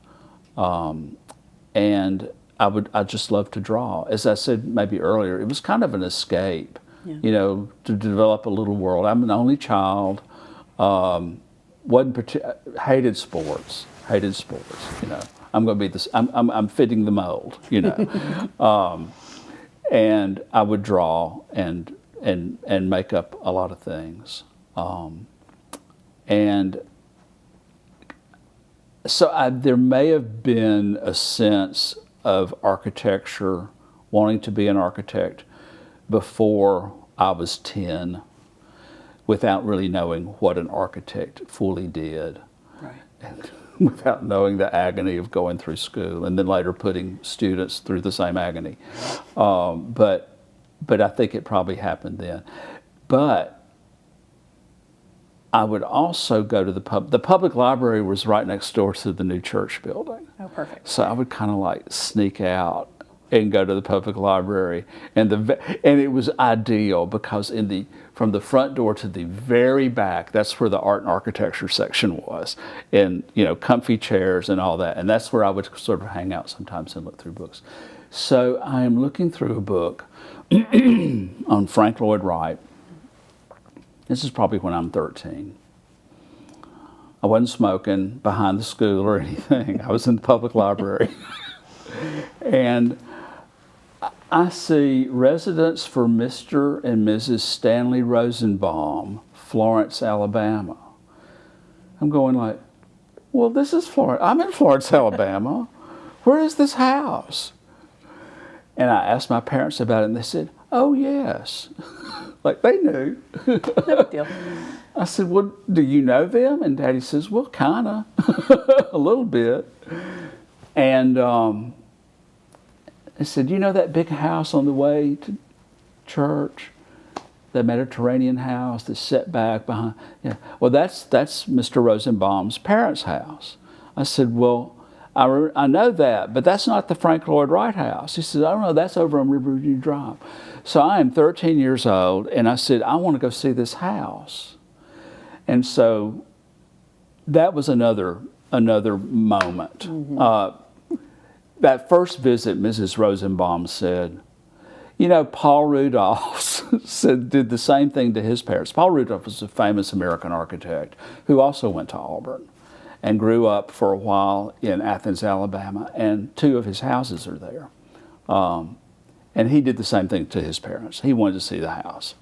And I just loved to draw. As I said maybe earlier, it was kind of an escape, you know, to develop a little world. I'm an only child. Hated sports, you know. I'm going to be this. I'm fitting the mold, you know. And I would draw and make up a lot of things. And so there may have been a sense of architecture, wanting to be an architect before I was 10, without really knowing what an architect fully did. Right. And without knowing the agony of going through school and then later putting students through the same agony. But I think it probably happened then. But I would also go to the public library was right next door to the new church building. Oh, perfect. So I would kind of like sneak out and go to the public library, and it was ideal because from the front door to the very back, that's where the art and architecture section was, and you know, comfy chairs and all that, and that's where I would sort of hang out sometimes and look through books. So I am looking through a book on Frank Lloyd Wright. This is probably when I'm 13. I wasn't smoking behind the school or anything. I was in the public library. And I see Residence for Mr. and Mrs. Stanley Rosenbaum, Florence, Alabama. I'm going like, well, this is Florence. I'm in Florence, Alabama. Where is this house? And I asked my parents about it, and they said, oh, yes. Like they knew. No big deal. I said, well, do you know them? And Daddy says, well, kind of, a little bit. And I said, you know that big house on the way to church? The Mediterranean house that's set back behind? Yeah. Well, that's Mr. Rosenbaum's parents' house. I said, well, I know that, but that's not the Frank Lloyd Wright house. He said, I don't know, that's over on Riverview Drive. So I am 13 years old, and I said, I want to go see this house. And so that was another moment. Mm-hmm. That first visit, Mrs. Rosenbaum said, you know, Paul Rudolph did the same thing to his parents. Paul Rudolph was a famous American architect who also went to Auburn and grew up for a while in Athens, Alabama, and 2 of his houses are there. And he did the same thing to his parents. He wanted to see the house.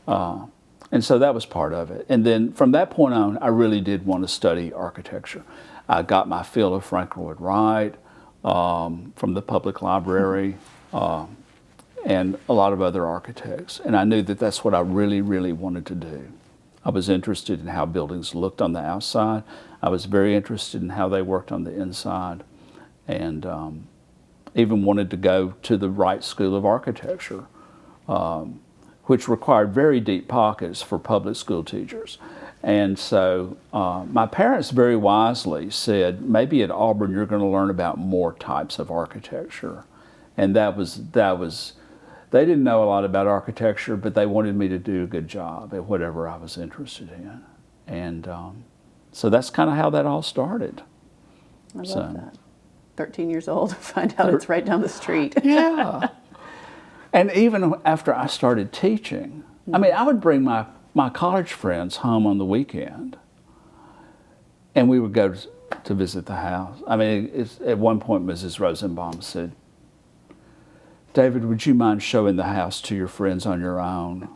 And so that was part of it. And then from that point on, I really did want to study architecture. I got my fill of Frank Lloyd Wright from the public library and a lot of other architects. And I knew that that's what I really, really wanted to do. I was interested in how buildings looked on the outside. I was very interested in how they worked on the inside, and even wanted to go to the Wright School of Architecture, which required very deep pockets for public school teachers. And so my parents very wisely said, maybe at Auburn you're going to learn about more types of architecture. And that was they didn't know a lot about architecture, but they wanted me to do a good job at whatever I was interested in. And so that's kind of how that all started. I love that. 13 years old, find out it's right down the street. Yeah. And even after I started teaching, I mean, I would bring my college friends home on the weekend, and we would go to visit the house. I mean, at one point, Mrs. Rosenbaum said, David, would you mind showing the house to your friends on your own?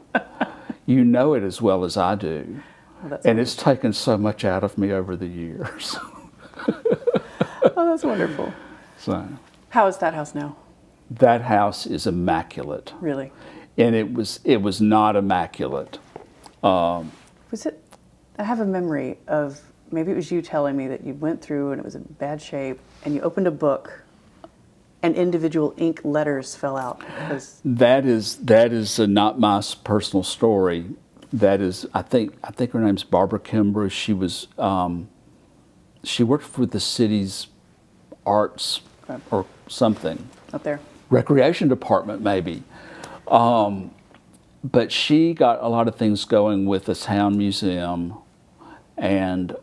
You know it as well as I do. Well, and it's taken so much out of me over the years. Oh, that's wonderful. So, how is that house now? That house is immaculate, Really? and it was not immaculate. Was it? I have a memory of, maybe it was you telling me that you went through and it was in bad shape, and you opened a book, and individual ink letters fell out. That is not my personal story. That is, I think her name's Barbara Kimbrough. She worked with the city's arts or something. Up there. Recreation department, maybe. But she got a lot of things going with the town museum, and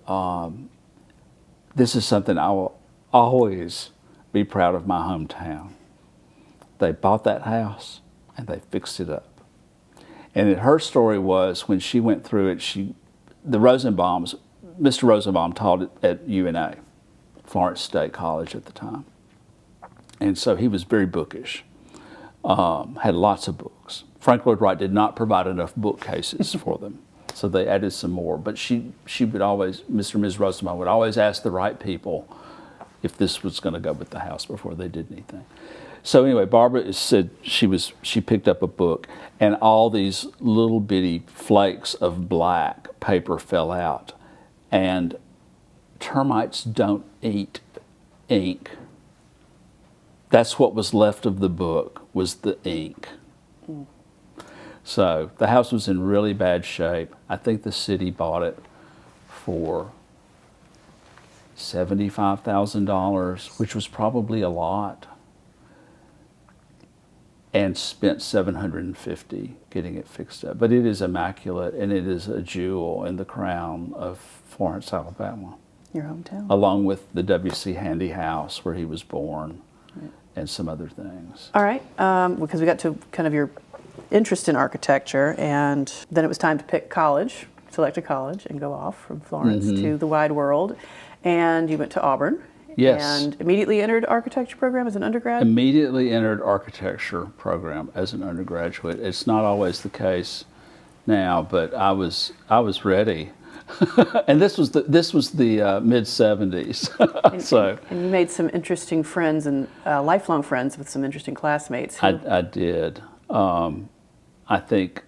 this is something I will always be proud of my hometown. They bought that house and they fixed it up. And her story was, when she went through it, the Rosenbaums, Mr. Rosenbaum taught at UNA, Florence State College at the time. And so he was very bookish, had lots of books. Frank Lloyd Wright did not provide enough bookcases for them, so they added some more. But she would always, Mr. and Ms. Rosenbaum would always ask the right people if this was going to go with the house before they did anything. So anyway, Barbara said she picked up a book, and all these little bitty flakes of black paper fell out. And termites don't eat ink. That's what was left of the book, was the ink. So the house was in really bad shape. I think the city bought it for $75,000, which was probably a lot, and spent $750 getting it fixed up. But it is immaculate, and it is a jewel in the crown of Florence, Alabama. Your hometown. Along with the W.C. Handy house where he was born, and some other things. All right, because we got to kind of your interest in architecture, and then it was time to pick college, select a college, and go off from Florence to the wide world. And you went to Auburn. Yes. And immediately entered architecture program as an undergrad? Immediately entered architecture program as an undergraduate. It's not always the case now, but I was ready. And this was the mid '70s. So and you made some interesting friends and lifelong friends with some interesting classmates. I did. I think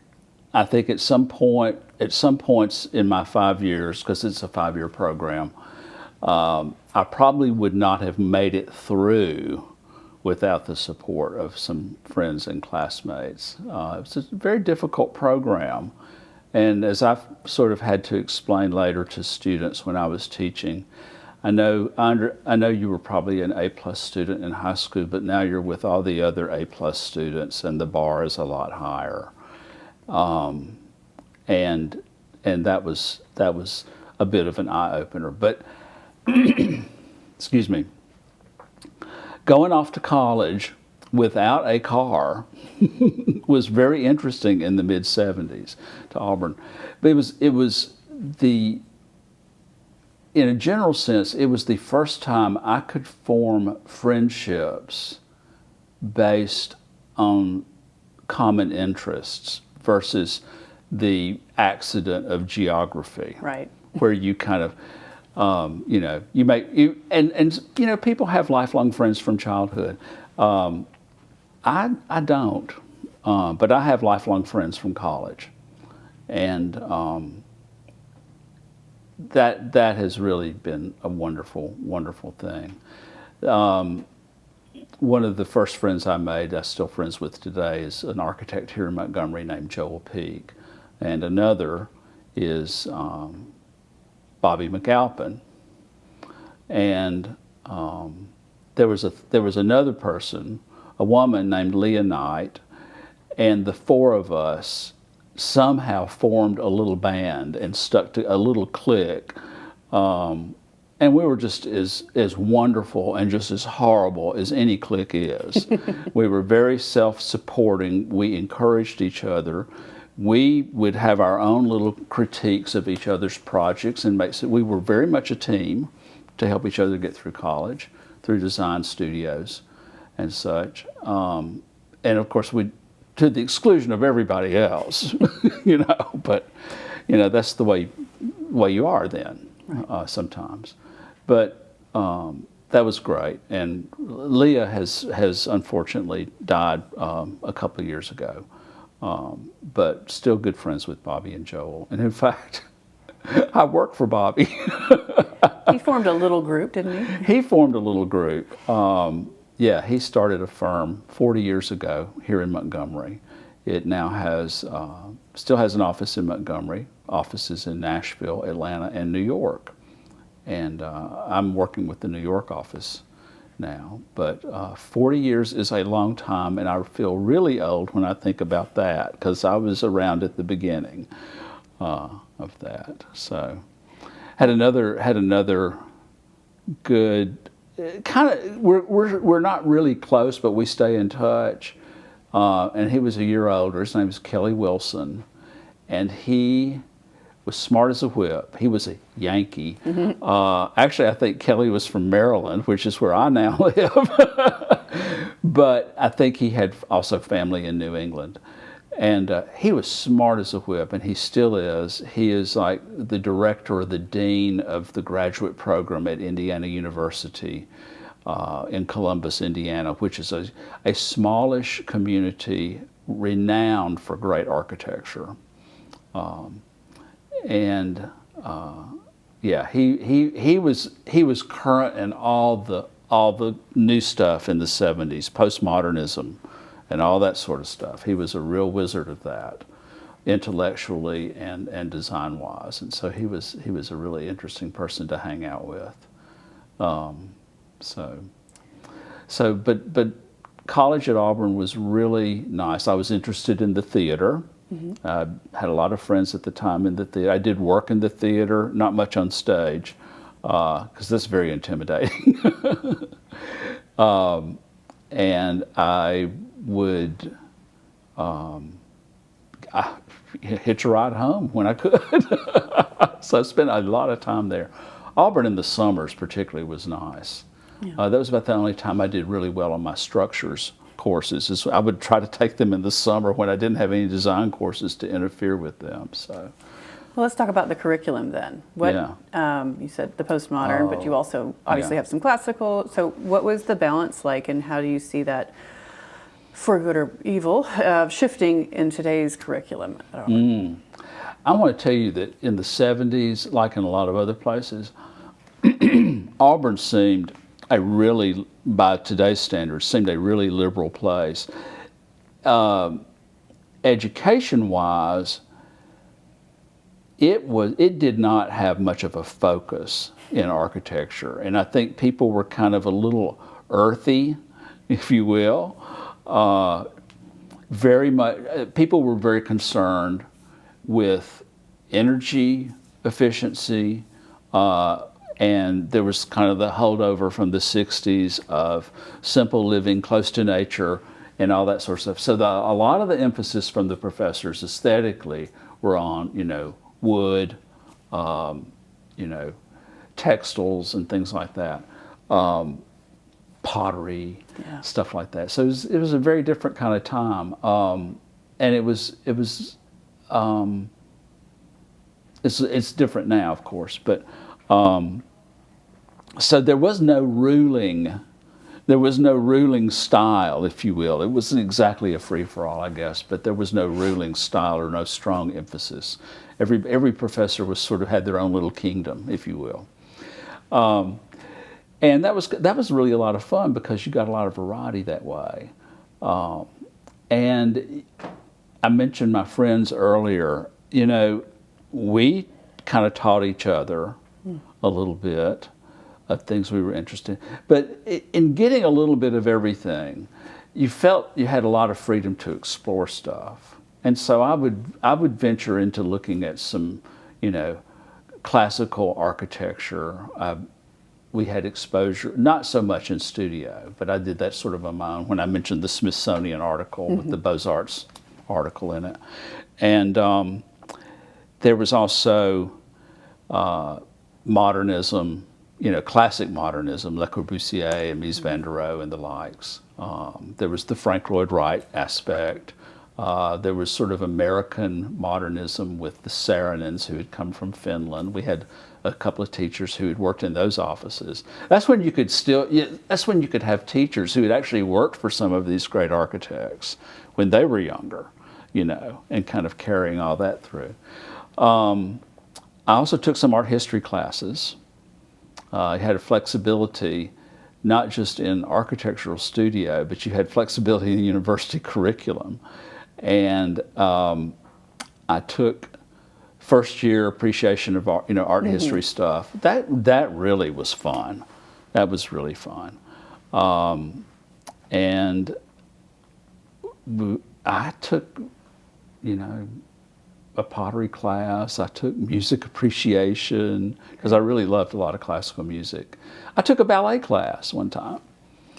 at some points in my 5 years, because it's a 5-year program, I probably would not have made it through without the support of some friends and classmates. It was a very difficult program. And as I've sort of had to explain later to students when I was teaching, I know you were probably an A+ student in high school, but now you're with all the other A+ students, and the bar is a lot higher. And that was a bit of an eye-opener. But excuse me, going off to college without a car was very interesting in the mid '70s to Auburn. But it was in a general sense, it was the first time I could form friendships based on common interests versus the accident of geography. Right. Where you kind of, people have lifelong friends from childhood. I don't, but I have lifelong friends from college, and that has really been a wonderful, wonderful thing. One of the first friends I made, I'm still friends with today, is an architect here in Montgomery named Joel Peak, and another is Bobby McAlpin, and there was another person, a woman named Leah Knight, and the four of us somehow formed a little band and stuck to a little clique, and we were just as wonderful and just as horrible as any clique is. We were very self-supporting. We encouraged each other. We would have our own little critiques of each other's projects, and we were very much a team to help each other get through college, through design studios and such. And of course, to the exclusion of everybody else, but that's the way you are then, sometimes. But that was great. And Leah has unfortunately died a couple of years ago, but still good friends with Bobby and Joel. And in fact, I work for Bobby. He formed a little group, didn't he? He formed a little group. Yeah, he started a firm 40 years ago here in Montgomery. It now has, still has an office in Montgomery, offices in Nashville, Atlanta, and New York. And I'm working with the New York office now. But 40 years is a long time, and I feel really old when I think about that, because I was around at the beginning of that. So had another good kind of, we're not really close, but we stay in touch. And he was a year older. His name was Kelly Wilson, and he was smart as a whip. He was a Yankee. Actually, I think Kelly was from Maryland, which is where I now live. But I think he had also family in New England. And he was smart as a whip, and he still is. He is like the director or the dean of the graduate program at Indiana University in Columbus, Indiana, which is a smallish community renowned for great architecture. Yeah, he was current in all the new stuff in the 70s, postmodernism, and all that sort of stuff. He was a real wizard of that, intellectually and design-wise. And so he was a really interesting person to hang out with. But college at Auburn was really nice. I was interested in the theater. I had a lot of friends at the time in the theater. I did work in the theater, not much on stage, because that's very intimidating. And I would hitch a ride home when I could. So I spent a lot of time there. Auburn in the summers particularly was nice. Yeah. That was about the only time I did really well on my structures courses. I would try to take them in the summer when I didn't have any design courses to interfere with them. So, well, let's talk about the curriculum then. What you said the postmodern, but you also obviously have some classical. So what was the balance like, and how do you see that, for good or evil, shifting in today's curriculum at Auburn? I want to tell you that in the 70s, like in a lot of other places, Auburn seemed by today's standards, seemed a really liberal place. Education-wise, it did not have much of a focus in architecture, and I think people were kind of a little earthy, if you will. Very much, people were very concerned with energy efficiency, and there was kind of the holdover from the 60s of simple living, close to nature, and all that sort of stuff. So a lot of the emphasis from the professors aesthetically were on, wood, textiles and things like that, pottery, stuff like that. So it was a very different kind of time, and it's different now, of course, but so there was no ruling style, if you will. It wasn't exactly a free-for-all, I guess, but there was no ruling style or no strong emphasis. Every professor was sort of had their own little kingdom, if you will. And that was really a lot of fun because you got a lot of variety that way. And I mentioned my friends earlier. We kind of taught each other a little bit of things we were interested in. But in getting a little bit of everything, you felt you had a lot of freedom to explore stuff. And so I would venture into looking at some, classical architecture. We had exposure, not so much in studio, but I did that sort of on my own when I mentioned the Smithsonian article with the Beaux-Arts article in it. And there was also modernism, classic modernism, Le Corbusier and Mies van der Rohe and the likes. There was the Frank Lloyd Wright aspect. There was sort of American modernism with the Saarinens who had come from Finland. We had a couple of teachers who had worked in those offices. That's when you could that's when you could have teachers who had actually worked for some of these great architects when they were younger, you know, and kind of carrying all that through. I also took some art history classes. I had a flexibility, not just in architectural studio, but you had flexibility in the university curriculum. And I took first year appreciation of art, you know, art history stuff. That really was fun. That was really fun. And I took, you know, a pottery class. I took music appreciation because I really loved a lot of classical music. I took a ballet class one time.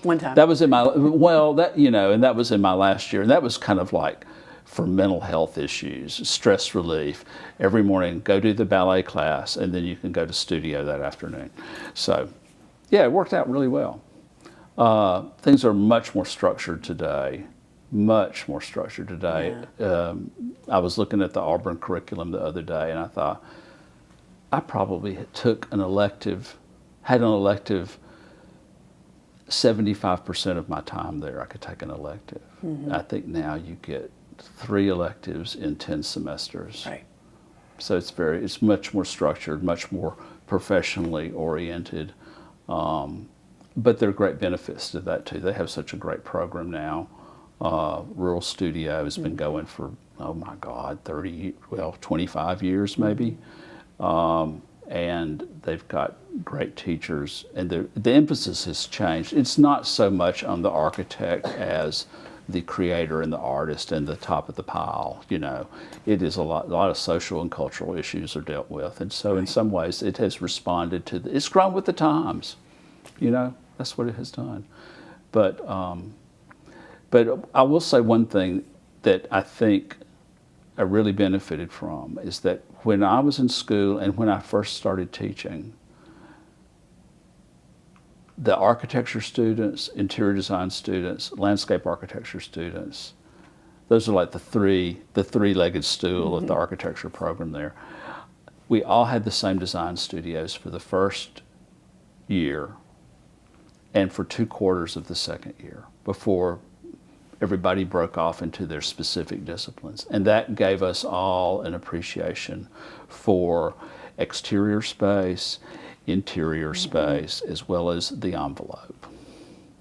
One time. That was in my, well, that, you know, and that was in my last year. And that was kind of like for mental health issues, stress relief. Every morning, go do the ballet class, and then you can go to studio that afternoon. So, yeah, it worked out really well. Things are much more structured today. Much more structured today. Yeah. I was looking at the Auburn curriculum the other day, and I thought, I probably took an elective, had an elective 75% of my time there. I could take an elective. I think now you get 3 electives in 10 semesters. Right. So it's much more structured, much more professionally oriented. But there are great benefits to that too. They have such a great program now. Rural Studio has been going for, oh my God, 25 years maybe. And they've got great teachers, and the emphasis has changed. It's not so much on the architect as the creator and the artist and the top of the pile, you know. It is a lot of social and cultural issues are dealt with. And so in some ways it has responded to, it's grown with the times, you know, that's what it has done. But I will say one thing that I think I really benefited from is that when I was in school and when I first started teaching, the architecture students, interior design students, landscape architecture students, those are like the three-legged stool of the architecture program there. We all had the same design studios for the first year and for 2 quarters of the second year before everybody broke off into their specific disciplines. And that gave us all an appreciation for exterior space, interior space, as well as the envelope.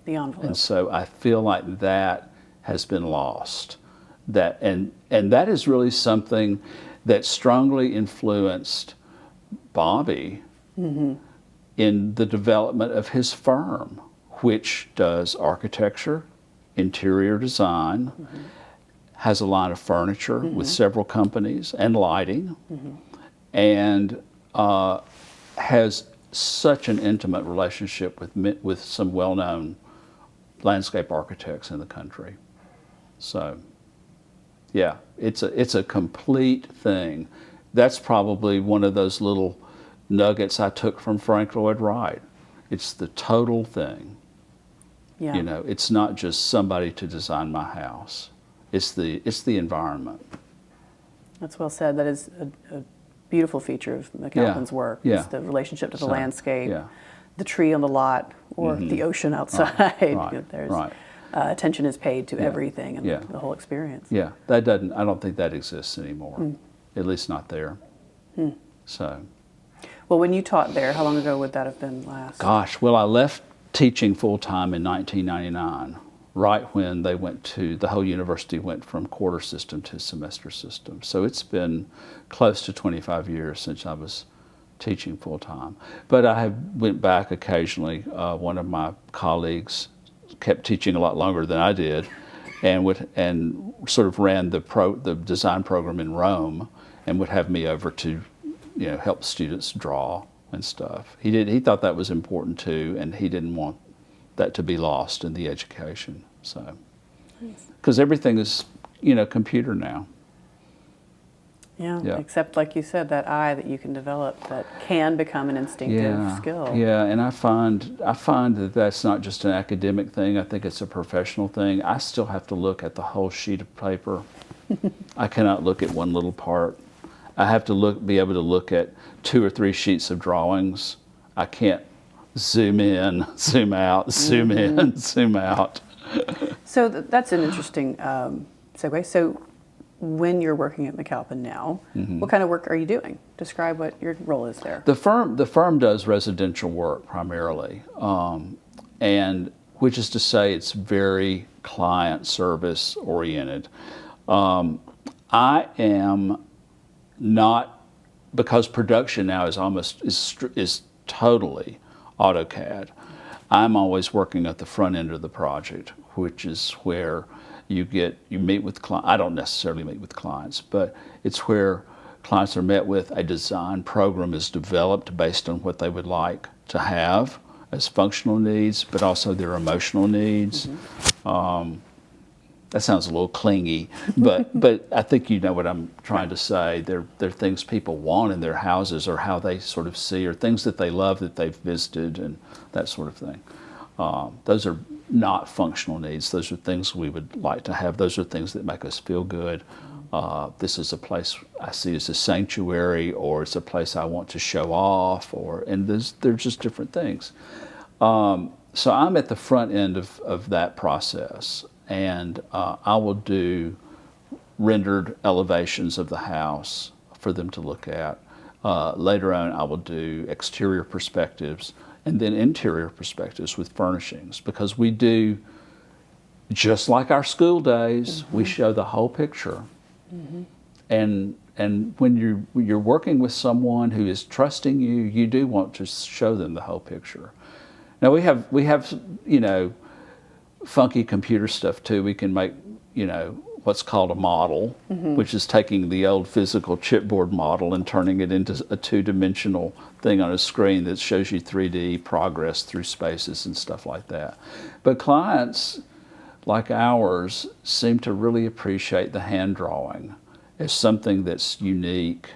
The envelope. And so I feel like that has been lost. And that is really something that strongly influenced Bobby in the development of his firm, which does architecture, interior design, has a line of furniture with several companies, and lighting, and has such an intimate relationship with some well-known landscape architects in the country. So, yeah, it's a complete thing. That's probably one of those little nuggets I took from Frank Lloyd Wright. It's the total thing. Yeah. You know, it's not just somebody to design my house. It's the environment. That's well said. That is a beautiful feature of McAlpin's work. Yeah. It's the relationship to the So, landscape, yeah. the tree on the lot, or the ocean outside. Right. There's Right. Attention is paid to everything and the whole experience. Yeah, I don't think that exists anymore. At least not there. So, Well, when you taught there, how long ago would that have been last? gosh, well, I left teaching full-time in 1999, right when the whole university went from quarter system to semester system. So it's been close to 25 years since I was teaching full-time. But I have went back occasionally. One of my colleagues kept teaching a lot longer than I did, and sort of ran the design program in Rome, and would have me over to, you know, help students draw and stuff. He thought that was important too, and he didn't want that to be lost in the education. So, because everything is, you know, computer now. Yeah, Yeah. except like you said, that eye that you can develop that can become an instinctive skill. Yeah, and I find that that's not just an academic thing. I think it's a professional thing. I still have to look at the whole sheet of paper. I cannot look at one little part. I have to be able to look at 2 or 3 sheets of drawings. I can't zoom in, zoom out, zoom in, zoom out. So that's an interesting segue. So when you're working at McAlpin now, what kind of work are you doing? Describe what your role is there. The firm does residential work primarily, and which is to say it's very client service oriented. I am not, because production now is totally AutoCAD. I'm always working at the front end of the project, which is where you meet with clients. I don't necessarily meet with clients, but it's where clients are met with. A design program is developed based on what they would like to have as functional needs, but also their emotional needs. That sounds a little clingy, but I think you know what I'm trying to say. They're things people want in their houses, or how they sort of see, or things that they love that they've visited, and that sort of thing. Those are not functional needs. Those are things we would like to have. Those are things that make us feel good. This is a place I see as a sanctuary, or it's a place I want to show off, and they're just different things. So I'm at the front end of that process, and I will do rendered elevations of the house for them to look at. Later on, I will do exterior perspectives and then interior perspectives with furnishings, because we do, just like our school days, we show the whole picture. And when you're working with someone who is trusting you, you do want to show them the whole picture. Now we have funky computer stuff too. We can make what's called a model, which is taking the old physical chipboard model and turning it into a 2-dimensional thing on a screen that shows you 3D progress through spaces and stuff like that. But clients like ours seem to really appreciate the hand drawing as something that's unique.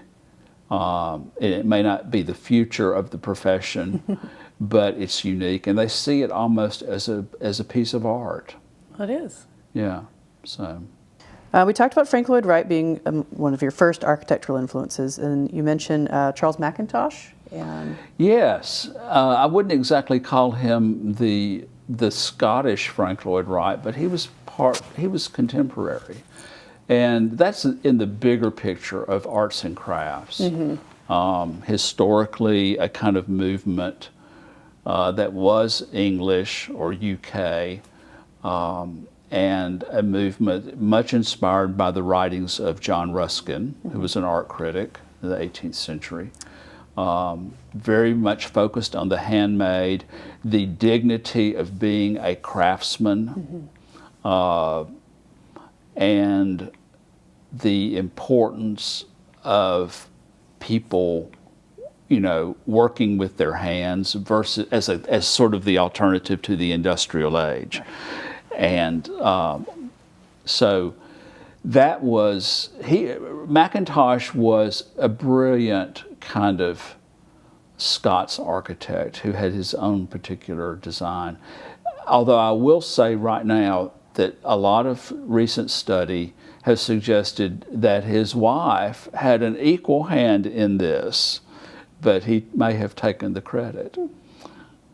It may not be the future of the profession, but it's unique, and they see it almost as a piece of art. It is. Yeah. So. We talked about Frank Lloyd Wright being one of your first architectural influences, and you mentioned Charles McIntosh. And yes, I wouldn't exactly call him the Scottish Frank Lloyd Wright, but he was contemporary, and that's in the bigger picture of arts and crafts. Historically, a kind of movement that was English or UK. And a movement much inspired by the writings of John Ruskin, who was an art critic in the 18th century. Very much focused on the handmade, the dignity of being a craftsman, and the importance of people, working with their hands versus as sort of the alternative to the industrial age. And so that was, McIntosh was a brilliant kind of Scots architect who had his own particular design. Although I will say right now that a lot of recent study has suggested that his wife had an equal hand in this, but he may have taken the credit.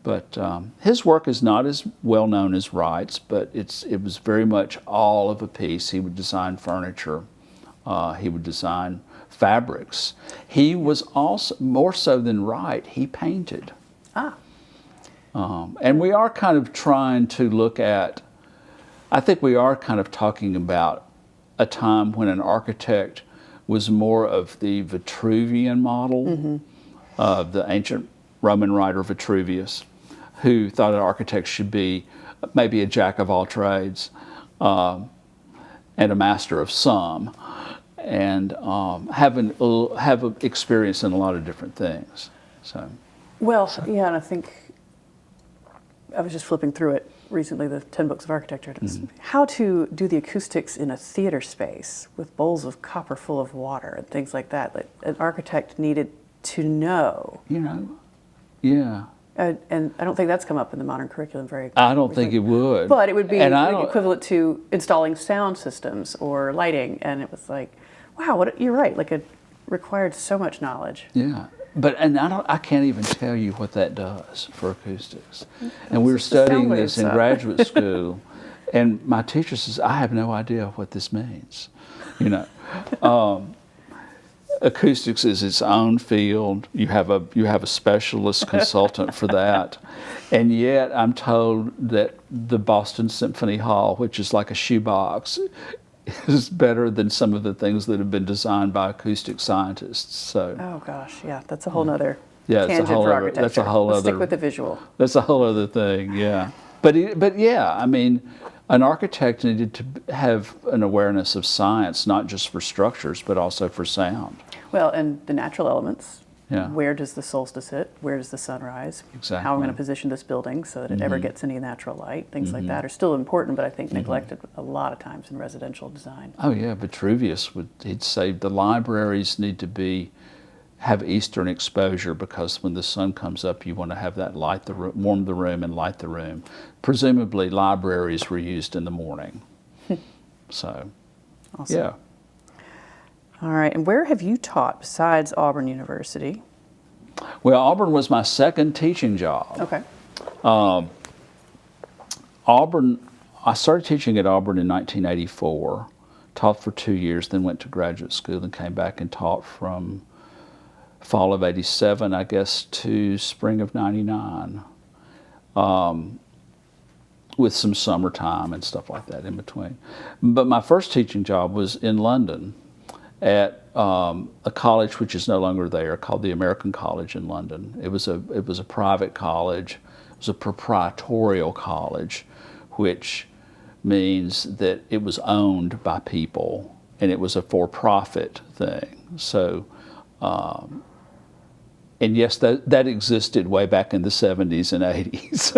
But his work is not as well known as Wright's, but it was very much all of a piece. He would design furniture. He would design fabrics. He was also, more so than Wright, he painted. And we are kind of trying to look at, I think we are kind of talking about a time when an architect was more of the Vitruvian model of the ancient Roman writer Vitruvius, who thought an architect should be maybe a jack of all trades and a master of some, and have experience in a lot of different things. So, well, yeah, and I think I was just flipping through it recently the 10 Books of Architecture. It was how to do the acoustics in a theater space with bowls of copper full of water and things like that. Like an architect needed to know. You know, yeah. And I don't think that's come up in the modern curriculum very. I don't think it would. But it would be And I don't- equivalent to installing sound systems or lighting, and it was like, wow, you're right. Like it required so much knowledge. Yeah, but I can't even tell you what that does for acoustics. And we were It's the sound studying waves, this in graduate school, and my teacher says, "I have no idea what this means." You know, acoustics is its own field. You have a specialist consultant for that, and yet I'm told that the Boston Symphony Hall, which is like a shoebox, is better than some of the things that have been designed by acoustic scientists. So, Oh gosh, yeah, that's a whole nother Yeah, it's a tangent whole for other- architecture. that's a whole Let's other- stick with the visual. that's a whole other thing, yeah. But yeah, I mean, an architect needed to have an awareness of science, not just for structures, but also for sound. Well, and the natural elements. Yeah. Where does the solstice sit? Where does the sun rise? How am I Exactly. going to position this building so that it never gets any natural light? Things like that are still important, but I think neglected a lot of times in residential design. Oh yeah, Vitruvius he'd say the libraries need to have eastern exposure because when the sun comes up, you want to have that light the room, warm the room and light the room. Presumably, libraries were used in the morning. So, Awesome. yeah. All right, and where have you taught besides Auburn University? Well, Auburn was my second teaching job. Okay. Auburn, I started teaching at Auburn in 1984, taught for 2 years, then went to graduate school and came back and taught from fall of 87, I guess, to spring of 99, with some summertime and stuff like that in between. But my first teaching job was in London at a college which is no longer there, called the American College in London. It was a private college. It was a proprietorial college, which means that it was owned by people and it was a for-profit thing. So, and yes, that existed way back in the 70s and 80s.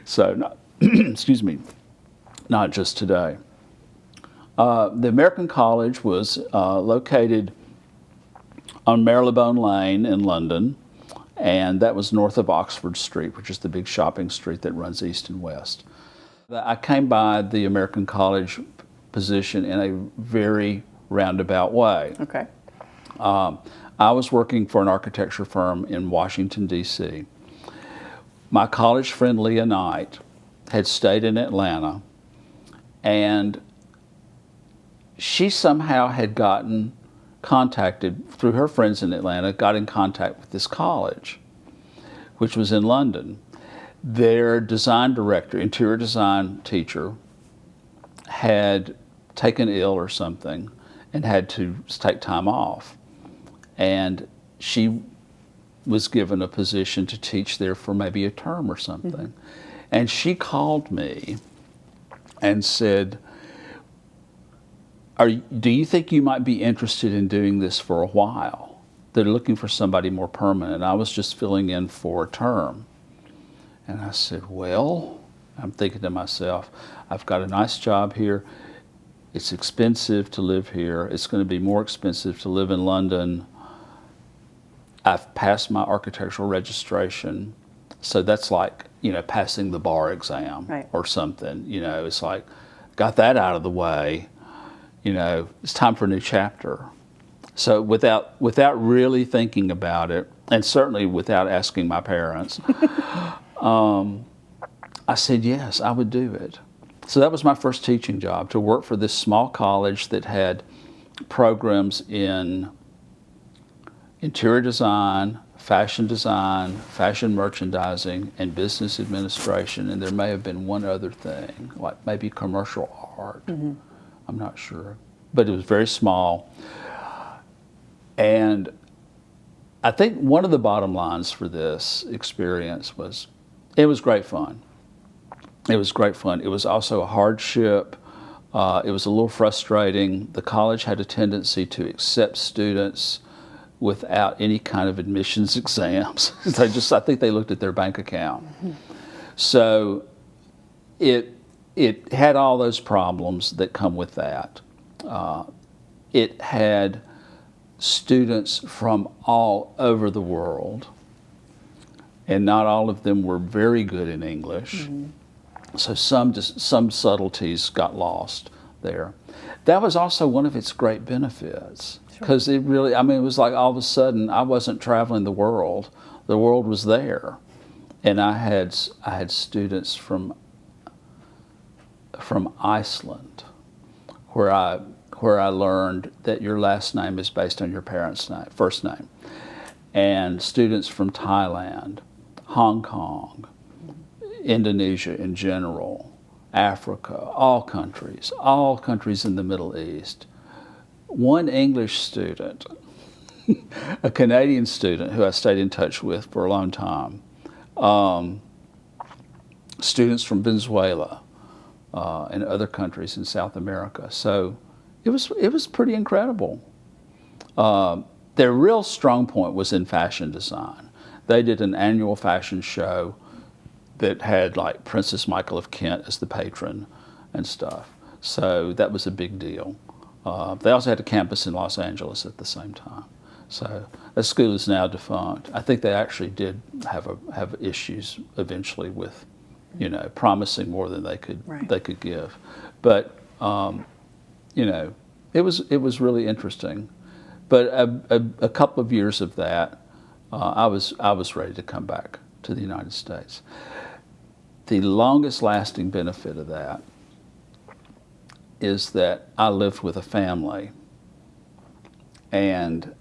So, not, excuse me, not just today. The American College was located on Marylebone Lane in London, and that was north of Oxford Street, which is the big shopping street that runs east and west. I came by the American College position in a very roundabout way. Okay. I was working for an architecture firm in Washington, D.C. My college friend Leah Knight had stayed in Atlanta, and she somehow had gotten contacted through her friends in Atlanta, got in contact with this college, which was in London. Their design director, interior design teacher, had taken ill or something and had to take time off. And she was given a position to teach there for maybe a term or something. Mm-hmm. And she called me and said, do you think you might be interested in doing this for a while? They're looking for somebody more permanent. I was just filling in for a term. And I said, well, I'm thinking to myself, I've got a nice job here. It's expensive to live here. It's going to be more expensive to live in London. I've passed my architectural registration. So that's like, passing the bar exam, right, or something. It's like, got that out of the way. It's time for a new chapter. So without really thinking about it, and certainly without asking my parents, I said, yes, I would do it. So that was my first teaching job, to work for this small college that had programs in interior design, fashion merchandising, and business administration, and there may have been one other thing, like maybe commercial art. Mm-hmm. I'm not sure, but it was very small. And I think one of the bottom lines for this experience was, it was great fun. It was great fun. It was also a hardship. It was a little frustrating. The college had a tendency to accept students without any kind of admissions exams. I think they looked at their bank account. Mm-hmm. So it had all those problems that come with that. It had students from all over the world, and not all of them were very good in English. So some subtleties got lost there. That was also one of its great benefits, because it really, I mean, it was like all of a sudden I wasn't traveling the world was there. And I had students from Iceland, where I learned that your last name is based on your parents' first name, and students from Thailand, Hong Kong, Indonesia in general, Africa, all countries in the Middle East. One English student, a Canadian student who I stayed in touch with for a long time, students from Venezuela and other countries in South America. So it was pretty incredible. Their real strong point was in fashion design. They did an annual fashion show that had like Princess Michael of Kent as the patron and stuff. So that was a big deal. They also had a campus in Los Angeles at the same time. So that school is now defunct. I think they actually did have issues eventually with, promising more than they could give. But it was really interesting. But a couple of years of that, I was ready to come back to the United States. The longest lasting benefit of that is that I lived with a family, and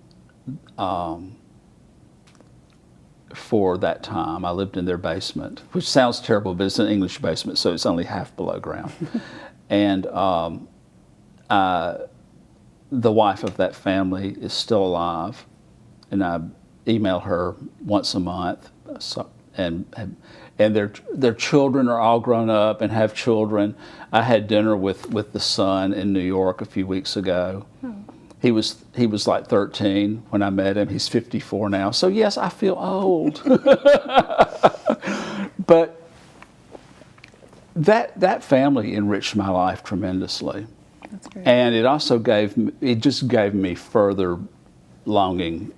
for that time I lived in their basement, which sounds terrible, but it's an English basement, so it's only half below ground. And the wife of that family is still alive, and I email her once a month, and their children are all grown up and have children. I had dinner with the son in New York a few weeks ago. Oh. He was like 13 when I met him. He's 54 now. So yes, I feel old. But that family enriched my life tremendously. That's great. And it also gave me further longing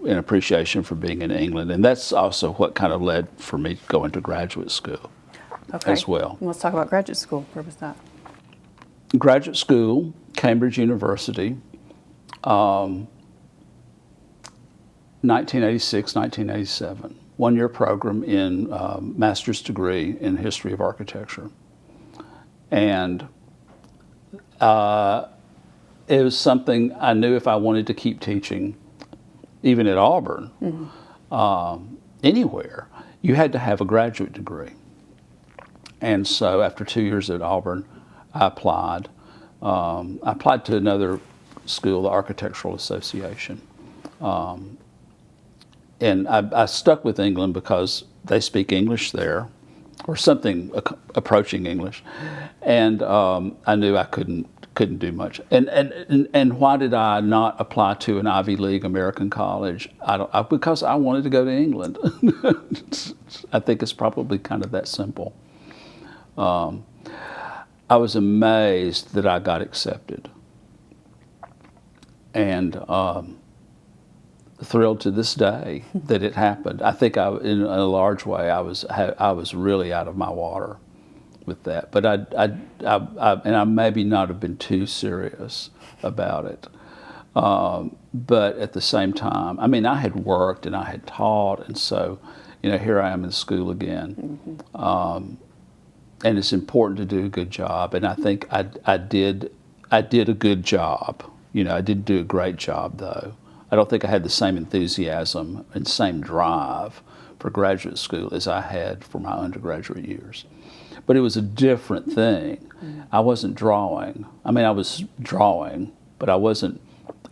and appreciation for being in England, and that's also what kind of led for me going to graduate school as well. And let's talk about graduate school. Where was that? Graduate school, Cambridge University, 1986, 1987. One-year program in master's degree in history of architecture. And it was something I knew if I wanted to keep teaching, even at Auburn, anywhere, you had to have a graduate degree. And so after 2 years at Auburn, I applied. I applied to another school, the Architectural Association. And I stuck with England because they speak English there, or something approaching English. And I knew I couldn't do much. And why did I not apply to an Ivy League American college? Because I wanted to go to England. I think it's probably kind of that simple. I was amazed that I got accepted, and thrilled to this day that it happened. I think in a large way, I was really out of my water with that, but I maybe not have been too serious about it. But at the same time, I mean, I had worked and I had taught, and so, here I am in school again. Mm-hmm. And it's important to do a good job, and I think I did a good job. I didn't do a great job, though. I don't think I had the same enthusiasm and same drive for graduate school as I had for my undergraduate years. But it was a different thing. Mm-hmm. I wasn't drawing. I mean, I was drawing, but I wasn't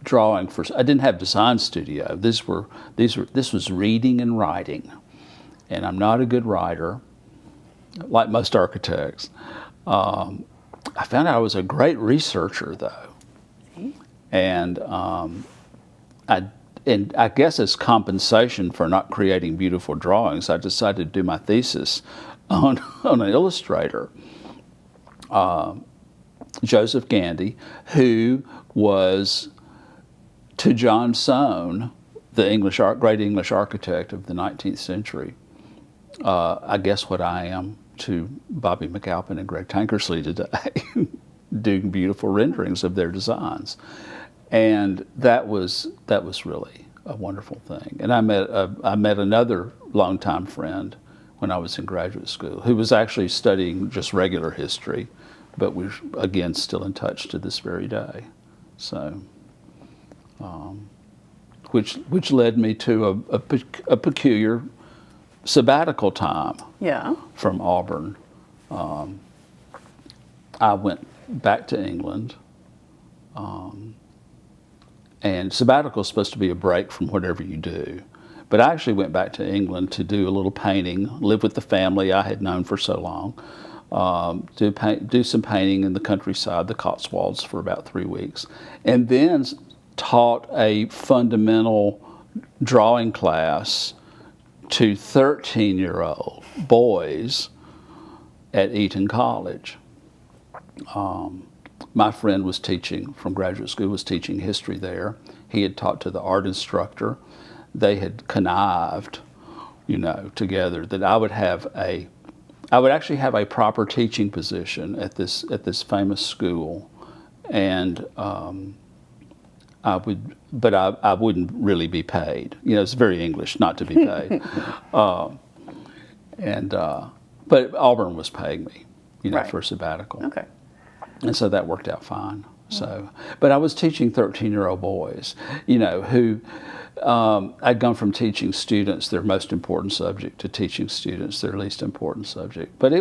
drawing I didn't have design studio. This was reading and writing. And I'm not a good writer, like most architects. I found out I was a great researcher, though. And and I guess as compensation for not creating beautiful drawings, I decided to do my thesis on an illustrator, Joseph Gandy, who was to John Soane, the great English architect of the 19th century, I guess what I am to Bobby McAlpin and Greg Tankersley today, doing beautiful renderings of their designs. And that was really a wonderful thing. And I met another longtime friend when I was in graduate school, who was actually studying just regular history, but we're again still in touch to this very day. So, which led me to a peculiar sabbatical time. Yeah. From Auburn. I went back to England. And sabbatical is supposed to be a break from whatever you do. But I actually went back to England to do a little painting, live with the family I had known for so long, do some painting in the countryside, the Cotswolds, for about 3 weeks. And then taught a fundamental drawing class to 13-year-old boys at Eton College. My friend was teaching from graduate school, was teaching history there. He had taught to the art instructor. They had connived, together that I would actually have a proper teaching position at this famous school, and I wouldn't really be paid. It's very English not to be paid, but Auburn was paying me, Right. for a sabbatical. Okay. And so that worked out fine. So, but I was teaching 13-year-old boys, who I'd gone from teaching students their most important subject to teaching students their least important subject. But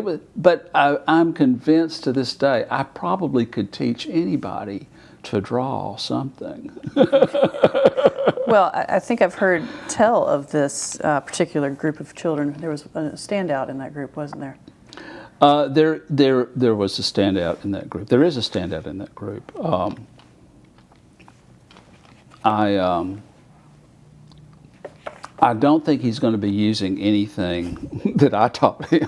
I'm convinced to this day I probably could teach anybody to draw something. Well, I think I've heard tell of this particular group of children. There was a standout in that group, wasn't there? There was a standout in that group. There is a standout in that group. I don't think he's going to be using anything that I taught him.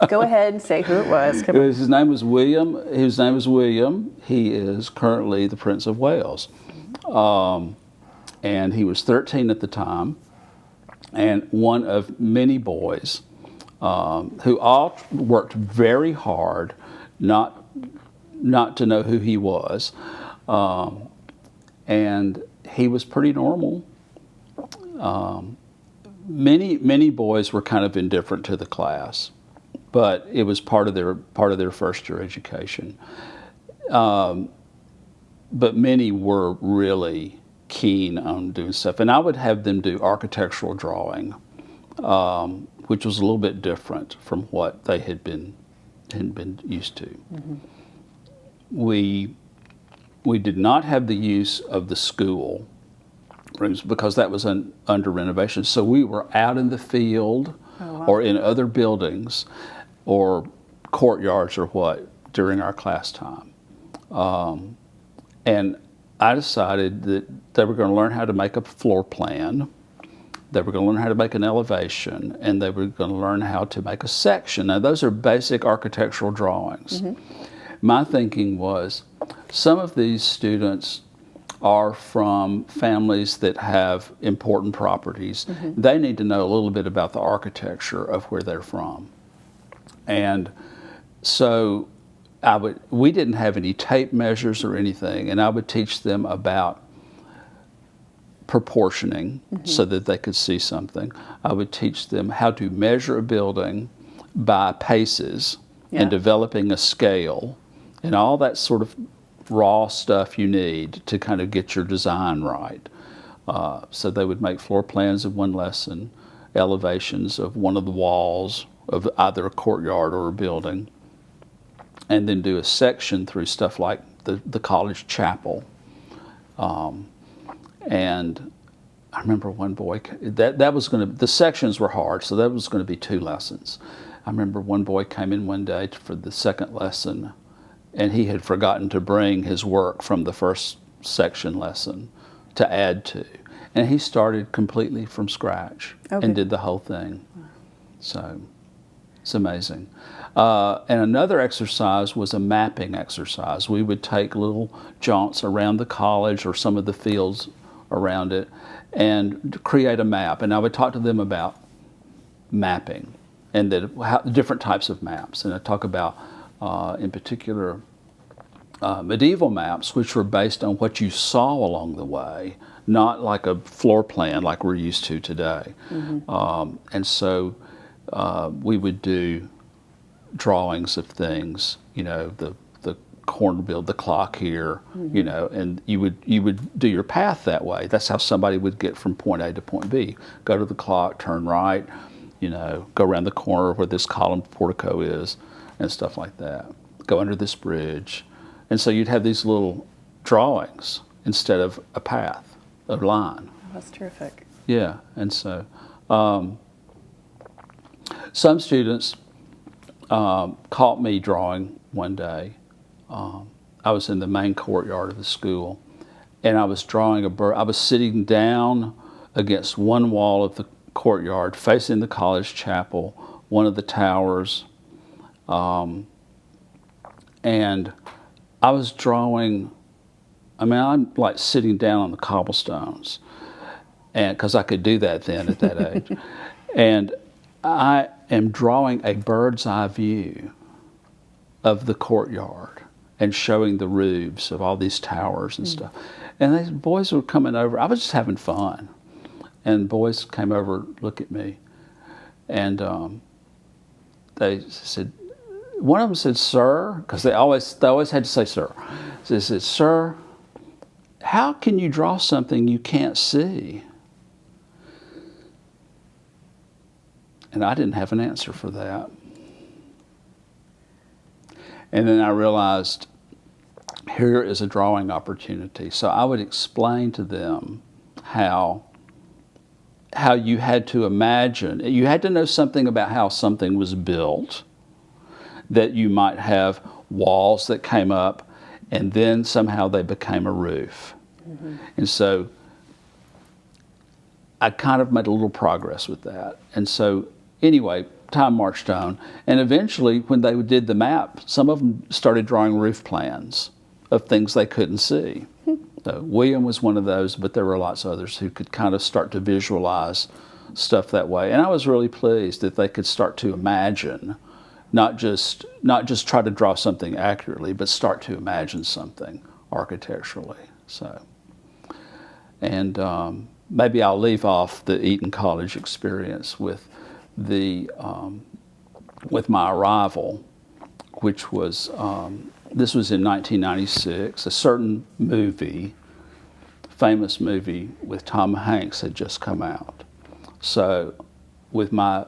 Go ahead and say who it was. Come on. His name was William. His name is William. He is currently the Prince of Wales. And he was 13 at the time, and one of many boys who all worked very hard not to know who he was. And he was pretty normal. Many boys were kind of indifferent to the class, but it was part of their first year education. But many were really keen on doing stuff, and I would have them do architectural drawing, which was a little bit different from what they had been used to. Mm-hmm. We did not have the use of the school rooms because that was under renovation. So we were out in the field or in other buildings or courtyards or what during our class time. And I decided that they were going to learn how to make a floor plan, they were going to learn how to make an elevation, and they were going to learn how to make a section. Now, those are basic architectural drawings. Mm-hmm. My thinking was, some of these students are from families that have important properties. Mm-hmm. They need to know a little bit about the architecture of where they're from. And so we didn't have any tape measures or anything, and I would teach them about proportioning, mm-hmm. so that they could see something. I would teach them how to measure a building by paces, yeah. and developing a scale and all that sort of raw stuff you need to kind of get your design right. So they would make floor plans of one lesson, elevations of one of the walls of either a courtyard or a building, and then do a section through stuff like the college chapel. And I remember one boy, that was going to, the sections were hard, so that was going to be 2 lessons. I remember one boy came in one day for the second lesson, and he had forgotten to bring his work from the first section lesson to add to. And he started completely from scratch and did the whole thing. So it's amazing. And another exercise was a mapping exercise. We would take little jaunts around the college or some of the fields around it and create a map. And I would talk to them about mapping and the different types of maps. And I talk about, in particular, medieval maps, which were based on what you saw along the way, not like a floor plan like we're used to today. And so we would do drawings of things, the corn build, the clock here, and you would do your path that way. That's how somebody would get from point A to point B. Go to the clock, turn right, go around the corner where this column portico is, and stuff like that. Go under this bridge. And so you'd have these little drawings instead of a path, a line. Oh, that's terrific. Yeah, and so some students caught me drawing one day. I was in the main courtyard of the school, and I was drawing a bird. I was sitting down against one wall of the courtyard, facing the college chapel, one of the towers, and I was drawing. I'm like sitting down on the cobblestones, and because I could do that then at that age, and I am drawing a bird's eye view of the courtyard and showing the roofs of all these towers and stuff. And these boys were coming over. I was just having fun, and boys came over, look at me, and they said. One of them said, "Sir," because they always had to say "sir." They said, "Sir, how can you draw something you can't see?" And I didn't have an answer for that. And then I realized here is a drawing opportunity. So I would explain to them how you had to imagine, you had to know something about how something was built, that you might have walls that came up and then somehow they became a roof. And so I kind of made a little progress with that. And so anyway, time marched on. And eventually when they did the map, some of them started drawing roof plans of things they couldn't see. So William was one of those, but there were lots of others who could kind of start to visualize stuff that way. And I was really pleased that they could start to imagine, not just try to draw something accurately, but start to imagine something architecturally. So, and maybe I'll leave off the Eton College experience with with my arrival, which was this was in 1996. A certain movie, famous movie with Tom Hanks, had just come out. So, with my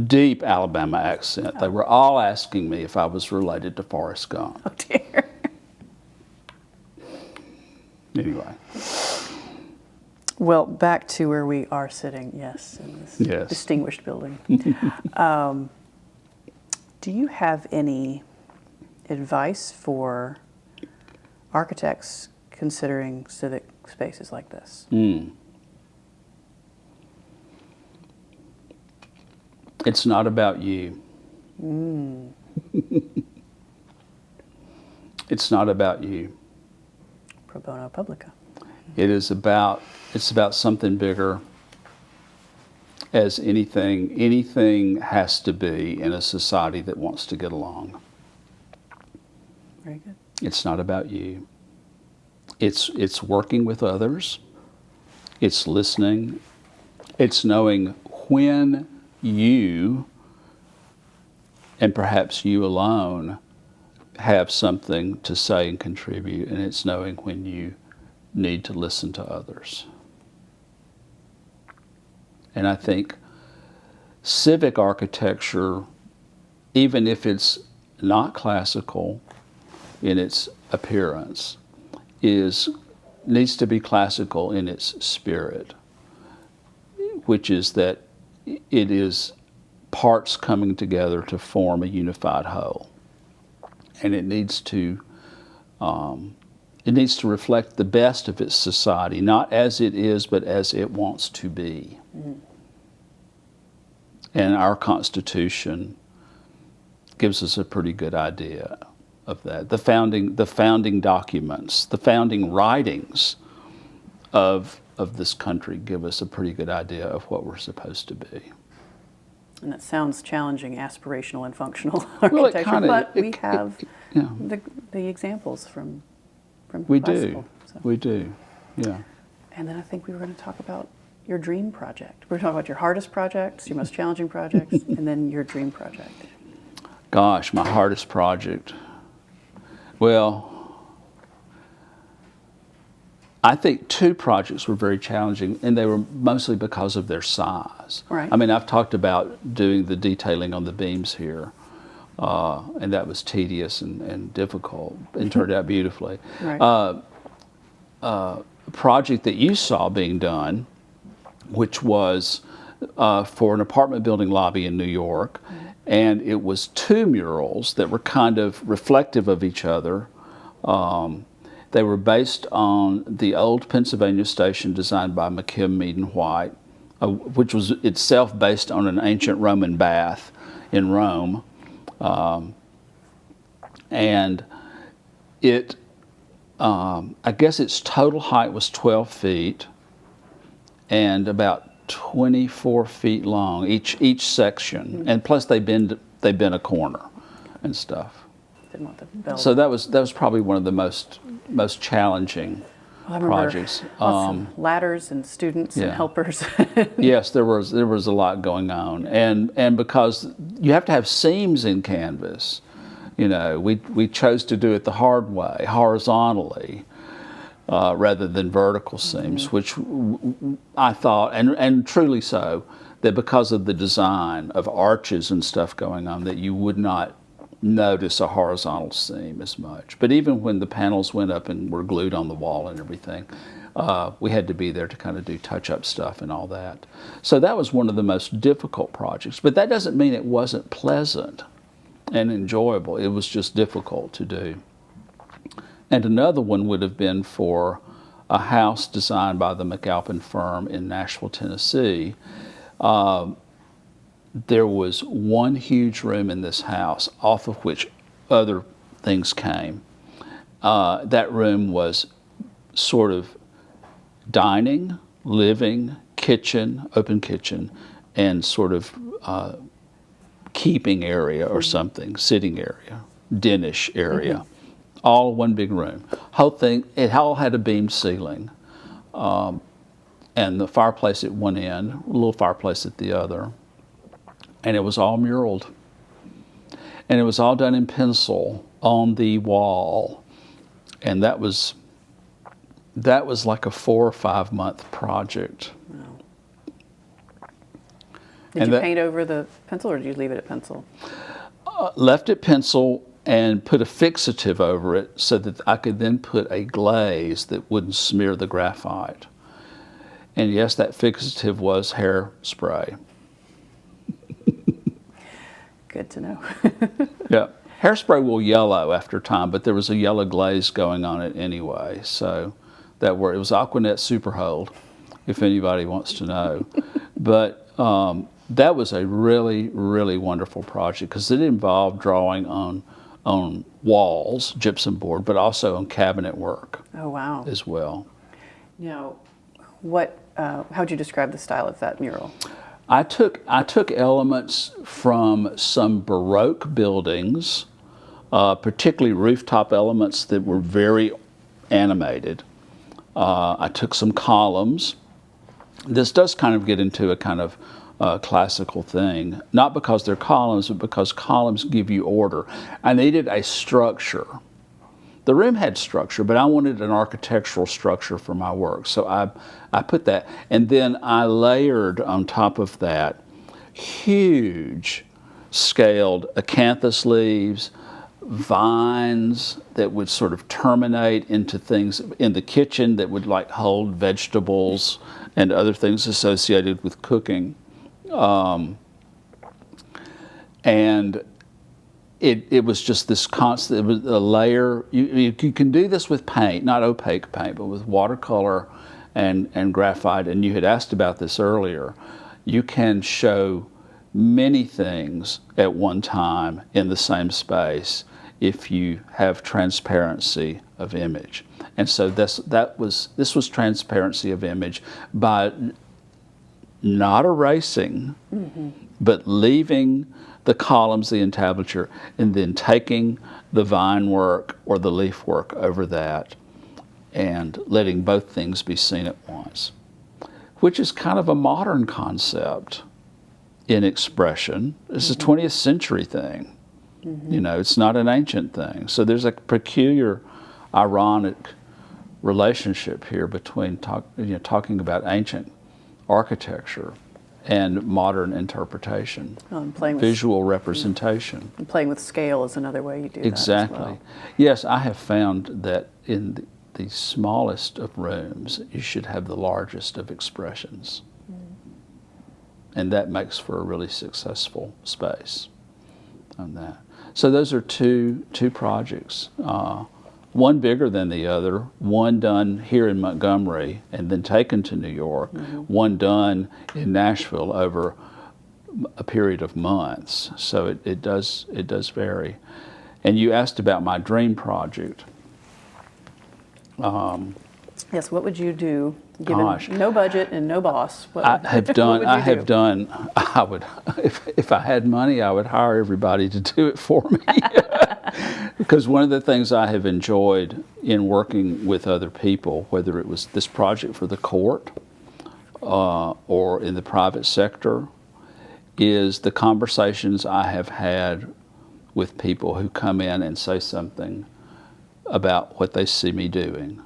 deep Alabama accent, they were all asking me if I was related to Forrest Gump. Oh dear. Anyway. Well, back to where we are sitting, yes, in this distinguished building. Do you have any advice for architects considering civic spaces like this? It's not about you. It's not about you. Pro bono publica. It's about something bigger, as anything has to be in a society that wants to get along. Very good. It's not about you. It's working with others. It's listening. It's knowing when you, and perhaps you alone, have something to say and contribute, and it's knowing when you need to listen to others. And I think civic architecture, even if it's not classical in its appearance, needs to be classical in its spirit, which is that it is parts coming together to form a unified whole. And it needs to It needs to reflect the best of its society, not as it is, but as it wants to be. And our Constitution gives us a pretty good idea of that. The founding documents, the founding writings of this country give us a pretty good idea of what we're supposed to be. And it sounds challenging, aspirational, and functional Well, it architecture, but we have yeah. the examples from We classical, do. so. We do. Yeah. And then I think we were going to talk about your dream project. We're talking about your hardest projects, your most challenging projects, and then your dream project. Gosh, my hardest project. Well, I think two projects were very challenging, and they were mostly because of their size. Right. I mean, I've talked about doing the detailing on the beams here, and that was tedious and difficult, and turned out beautifully. Right. A project that you saw being done, which was for an apartment building lobby in New York, and it was two murals that were kind of reflective of each other. They were based on the old Pennsylvania station designed by McKim, Mead and White, which was itself based on an ancient Roman bath in Rome. And it, I guess its total height was 12 feet and about 24 feet long, each section. And plus they bend a corner and stuff. Didn't want the bell. So that was probably one of the most challenging I remember projects. lots of ladders and students and yeah. helpers. Yes, there was a lot going on, and because you have to have seams in canvas, you know, we chose to do it the hard way, horizontally, rather than vertical seams, which I thought, and truly so, that because of the design of arches and stuff going on, that you would not notice a horizontal seam as much. But even when the panels went up and were glued on the wall and everything, we had to be there to kind of do touch-up stuff and all that. So that was one of the most difficult projects. But that doesn't mean it wasn't pleasant and enjoyable. It was just difficult to do. And another one would have been for a house designed by the McAlpin firm in Nashville, Tennessee. There was one huge room in this house, off of which other things came. That room was sort of dining, living, kitchen, open kitchen, and sort of keeping area or something, sitting area, den-ish area, all one big room. Whole thing, it all had a beamed ceiling, and the fireplace at one end, a little fireplace at the other. And it was all muraled. And it was all done in pencil on the wall. And that was like a 4 or 5 month project. Wow. Did you paint over the pencil, or did you leave it at pencil? Left it pencil and put a fixative over it so that I could then put a glaze that wouldn't smear the graphite. And yes, that fixative was hairspray. Good to know. Yeah, hairspray will yellow after time, but there was a yellow glaze going on it anyway. So it was Aquanet Superhold, if anybody wants to know. But that was a really, really wonderful project because it involved drawing on walls, gypsum board, but also on cabinet work. Oh, wow. As well. Now, how'd you describe the style of that mural? I took elements from some Baroque buildings, particularly rooftop elements that were very animated. I took some columns. This does kind of get into a kind of classical thing, not because they're columns, but because columns give you order. I needed a structure. The room had structure, but I wanted an architectural structure for my work. So I put that, and then I layered on top of that huge scaled acanthus leaves, vines that would sort of terminate into things in the kitchen that would like hold vegetables and other things associated with cooking. And it was just this constant, it was a layer. You can do this with paint, not opaque paint, but with watercolor and graphite. And you had asked about this earlier. You can show many things at one time in the same space if you have transparency of image. And so this was transparency of image by not erasing, but leaving the columns, the entablature, and then taking the vine work or the leaf work over that and letting both things be seen at once, which is kind of a modern concept in expression. It's a 20th century thing. You know, it's not an ancient thing. So there's a peculiar, ironic relationship here between talking about ancient architecture and modern interpretation, visual representation. And playing with scale is another way you do exactly. that as well. Yes, I have found that in the smallest of rooms, you should have the largest of expressions. And that makes for a really successful space on that. So those are two projects. One bigger than the other, one done here in Montgomery and then taken to New York, one done in Nashville over a period of months. So it does vary. And you asked about my dream project. Yes, what would you do given Gosh. no budget and no boss? I have done. I would, if I had money, I would hire everybody to do it for me. Because one of the things I have enjoyed in working with other people, whether it was this project for the court or in the private sector, is the conversations I have had with people who come in and say something about what they see me doing.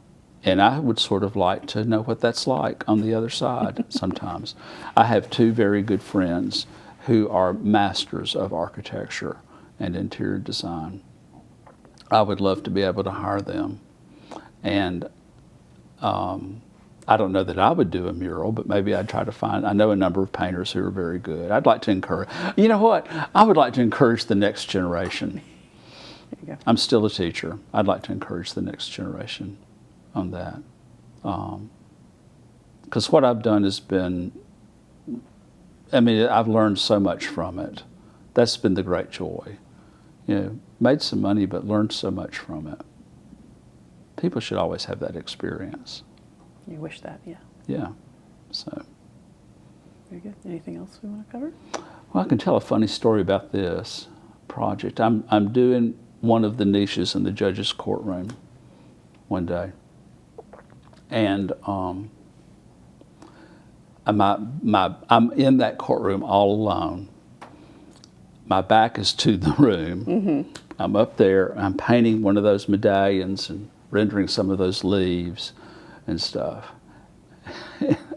And I would sort of like to know what that's like on the other side sometimes. I have two very good friends who are masters of architecture and interior design. I would love to be able to hire them. And I don't know that I would do a mural, but maybe I'd try to find, I know a number of painters who are very good. I'd like to encourage, you know what? I would like to encourage the next generation. There you go. I'm still a teacher. I'd like to encourage the next generation on that. Because what I've done has been, I mean, I've learned so much from it. That's been the great joy. You know, made some money, but learned so much from it. People should always have that experience. You wish that, yeah. Yeah, so. Very good. Anything else we want to cover? Well, I can tell a funny story about this project. I'm doing one of the niches in the judge's courtroom one day. And I'm in that courtroom all alone. My back is to the room. I'm up there, I'm painting one of those medallions and rendering some of those leaves and stuff.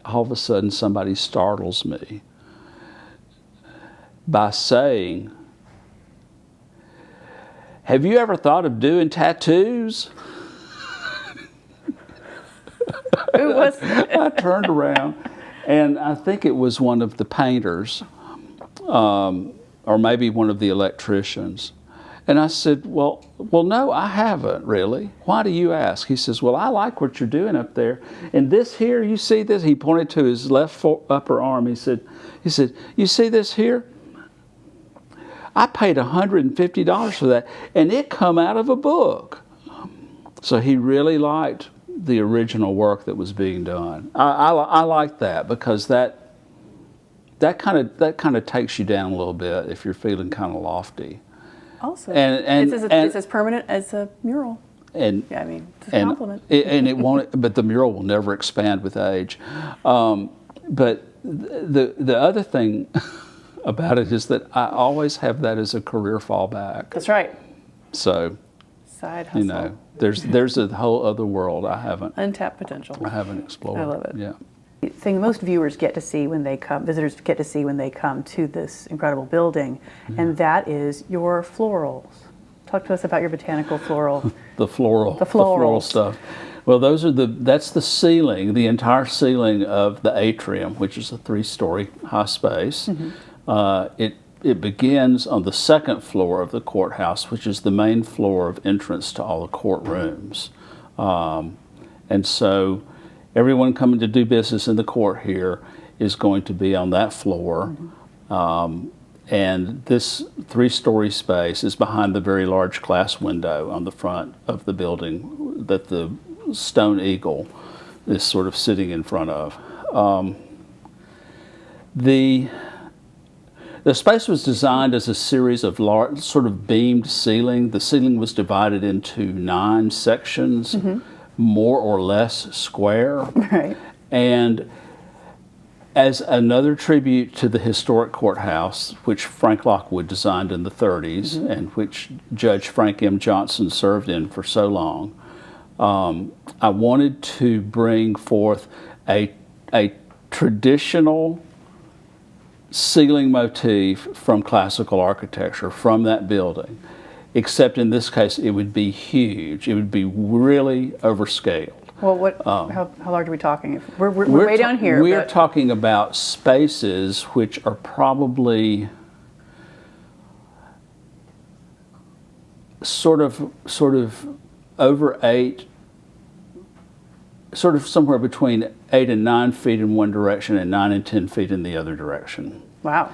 All of a sudden, somebody startles me by saying, "Have you ever thought of doing tattoos?" Who was it? I turned around, and I think it was one of the painters, or maybe one of the electricians. And I said, well, no, I haven't really. Why do you ask? He says, well, I like what you're doing up there. And this here, you see this? He pointed to his left upper arm. He said, you see this here? I paid $150 for that, and it come out of a book. So he really liked the original work that was being done. I like that because that kind of takes you down a little bit if you're feeling kind of lofty. Also, And it's as permanent as a mural. And Yeah, I mean, it's a compliment. It won't. But the mural will never expand with age. But the other thing about it is that I always have that as a career fallback. That's right. So, Side hustle. you know, there's a whole other world I haven't potential. explored. I love it. Yeah. The thing most viewers get to see when they come, visitors get to see when they come to this incredible building, and that is your florals. Talk to us about your botanical floral. The floral florals. stuff. Well, that's the ceiling, the entire ceiling of the atrium, which is a 3-story high space. it begins on the second floor of the courthouse, which is the main floor of entrance to all the courtrooms. And so everyone coming to do business in the court here is going to be on that floor. And this 3-story space is behind the very large glass window on the front of the building that the Stone Eagle is sort of sitting in front of. The space was designed as a series of large, sort of beamed ceiling. The ceiling was divided into 9 sections, more or less square. Right. And as another tribute to the historic courthouse, which Frank Lockwood designed in the 30s and which Judge Frank M. Johnson served in for so long, I wanted to bring forth a traditional ceiling motif from classical architecture from that building, except in this case it would be huge. It would be really overscaled. Well, how large are we talking? We're way down here. We're talking about spaces which are probably sort of over 8, sort of somewhere between 8 and 9 feet in one direction and 9 and 10 feet in the other direction. Wow.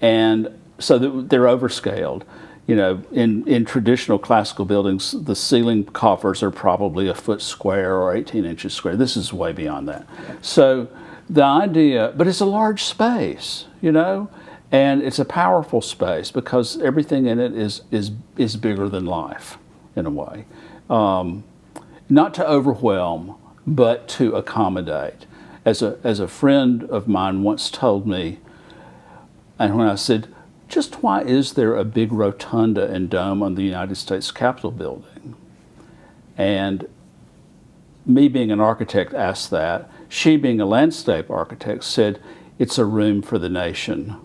And so they're overscaled. You know, in traditional classical buildings, the ceiling coffers are probably a foot square or 18 inches square. This is way beyond that. So the idea, but it's a large space, you know, and it's a powerful space because everything in it is bigger than life in a way. Not to overwhelm, but to accommodate. As a friend of mine once told me, and when I said, just why is there a big rotunda and dome on the United States Capitol building? And me being an architect asked that. She being a landscape architect said, it's a room for the nation.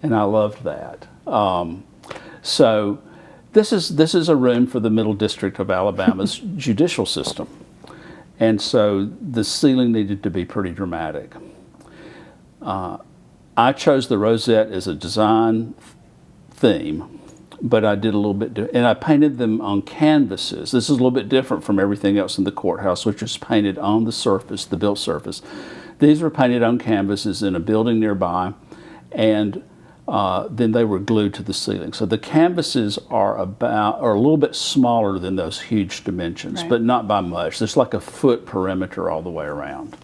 And I loved that. So this is a room for the Middle District of Alabama's judicial system. And so the ceiling needed to be pretty dramatic. I chose the rosette as a design theme, but I did a little bit, and I painted them on canvases. This is a little bit different from everything else in the courthouse, which was painted on the surface, the built surface. These were painted on canvases in a building nearby, and then they were glued to the ceiling. So the canvases are a little bit smaller than those huge dimensions, but not by much. There's like a foot perimeter all the way around.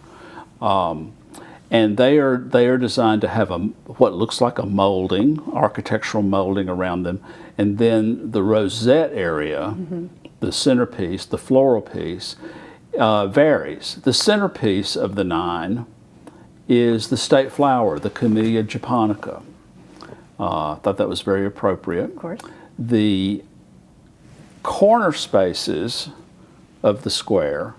And they are designed to have what looks like a molding, architectural molding around them. And then the rosette area, the centerpiece, the floral piece, varies. The centerpiece of the 9 is the state flower, the Camellia japonica. I thought that was very appropriate. Of course. The corner spaces of the square,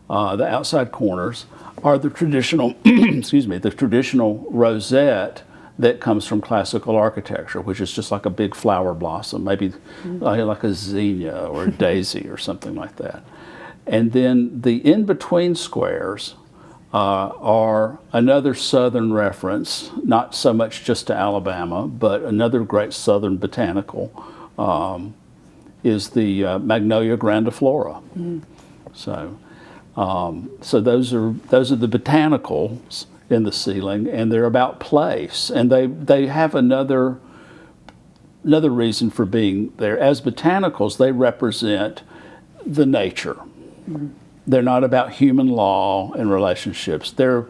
the outside corners, are the traditional, the traditional rosette that comes from classical architecture, which is just like a big flower blossom, maybe like a zinnia or a daisy or something like that. And then the in-between squares are another Southern reference, not so much just to Alabama, but another great Southern botanical is the Magnolia grandiflora. So those are the botanicals in the ceiling, and they're about place, and they have another reason for being there. As botanicals, they represent the nature. They're not about human law and relationships. They are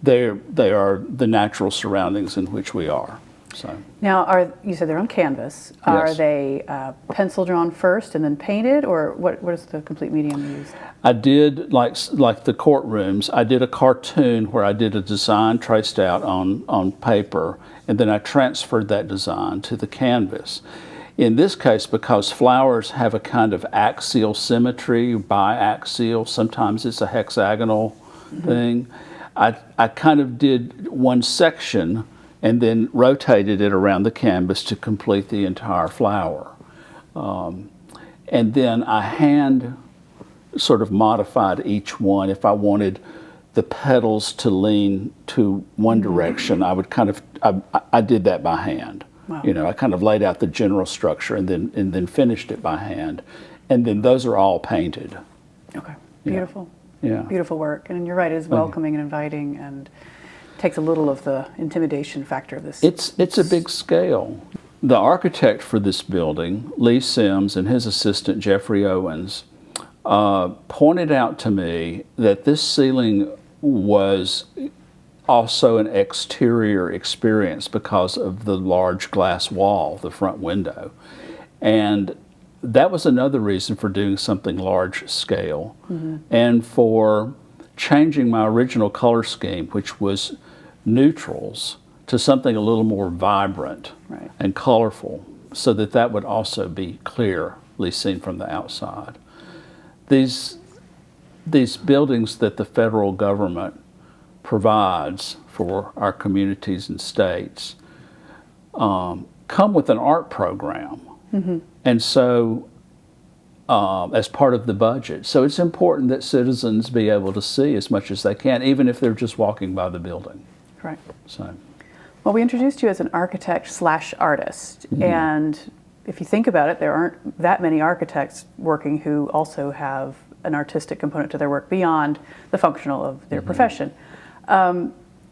the natural surroundings in which we are. So now, you said they're on canvas. Are Yes. they pencil drawn first and then painted, or what is the complete medium used? I did, like the courtrooms, I did a cartoon where I did a design traced out on paper, and then I transferred that design to the canvas. In this case, because flowers have a kind of axial symmetry, biaxial, sometimes it's a hexagonal thing, I kind of did one section and then rotated it around the canvas to complete the entire flower. And then I hand sort of modified each one. If I wanted the pedals to lean to one direction, I would kind of, I did that by hand. Wow. You know, I kind of laid out the general structure and then finished it by hand. And then those are all painted. Okay, beautiful. Yeah. Beautiful work. And you're right, it is welcoming and inviting and takes a little of the intimidation factor of this. It's a big scale. The architect for this building, Lee Sims, and his assistant, Jeffrey Owens, pointed out to me that this ceiling was also an exterior experience because of the large glass wall, the front window. And that was another reason for doing something large scale and for changing my original color scheme, which was neutrals, to something a little more vibrant and colorful, so that that would also be clearly seen from the outside. These buildings that the federal government provides for our communities and states come with an art program. And so, as part of the budget. So it's important that citizens be able to see as much as they can, even if they're just walking by the building. Right. So. Well, we introduced you as an architect/artist, and if you think about it, there aren't that many architects working who also have an artistic component to their work beyond the functional of their profession.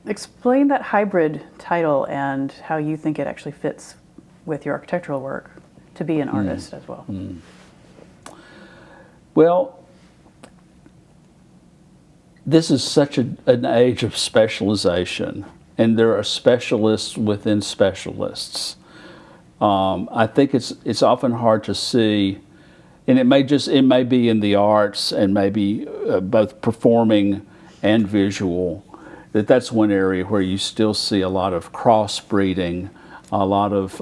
Explain that hybrid title and how you think it actually fits with your architectural work to be an artist as well. Well, this is such an age of specialization, and there are specialists within specialists. I think it's often hard to see, and it may be in the arts and maybe both performing and visual, that's one area where you still see a lot of crossbreeding, a lot of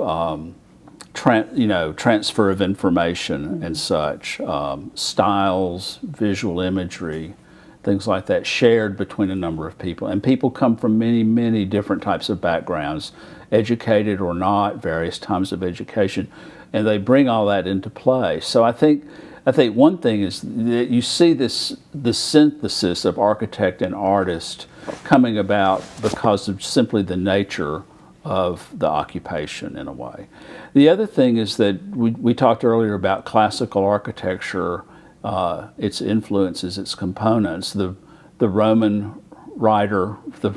transfer of information and such, styles, visual imagery, things like that, shared between a number of people. And people come from many, many different types of backgrounds, educated or not, various times of education, and they bring all that into play. So I think one thing is that you see the synthesis of architect and artist coming about because of simply the nature of the occupation in a way. The other thing is that we talked earlier about classical architecture, its influences, its components. The Roman writer, the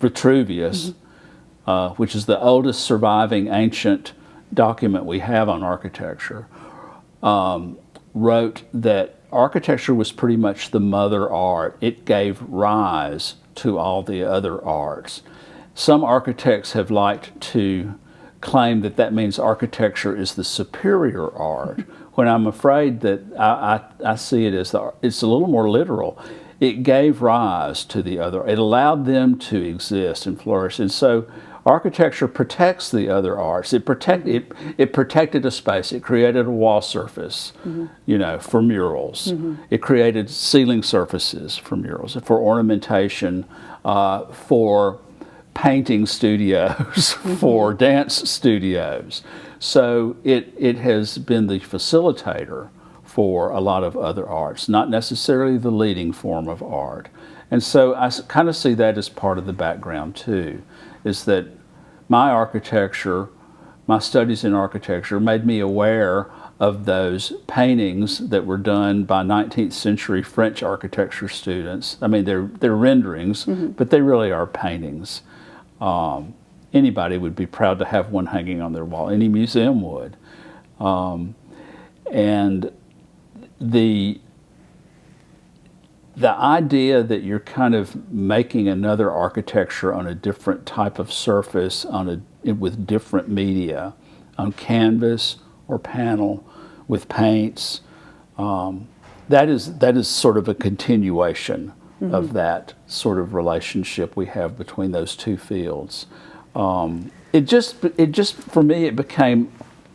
Vitruvius, which is the oldest surviving ancient document we have on architecture, wrote that architecture was pretty much the mother art. It gave rise to all the other arts. Some architects have liked to claim that means architecture is the superior art, when I'm afraid that I see it as it's a little more literal. It gave rise to the other. It allowed them to exist and flourish. And so architecture protects the other arts. It protected a space. It created a wall surface, for murals. It created ceiling surfaces for murals, for ornamentation, for painting studios, for dance studios. So it has been the facilitator for a lot of other arts, not necessarily the leading form of art. And so I kind of see that as part of the background too, is that my architecture, my studies in architecture made me aware of those paintings that were done by 19th century French architecture students. I mean, they're renderings, but they really are paintings. Anybody would be proud to have one hanging on their wall. Any museum would. And the idea that you're kind of making another architecture on a different type of surface, with different media, on canvas or panel, with paints, that is sort of a continuation of that sort of relationship we have between those two fields. It just for me, it became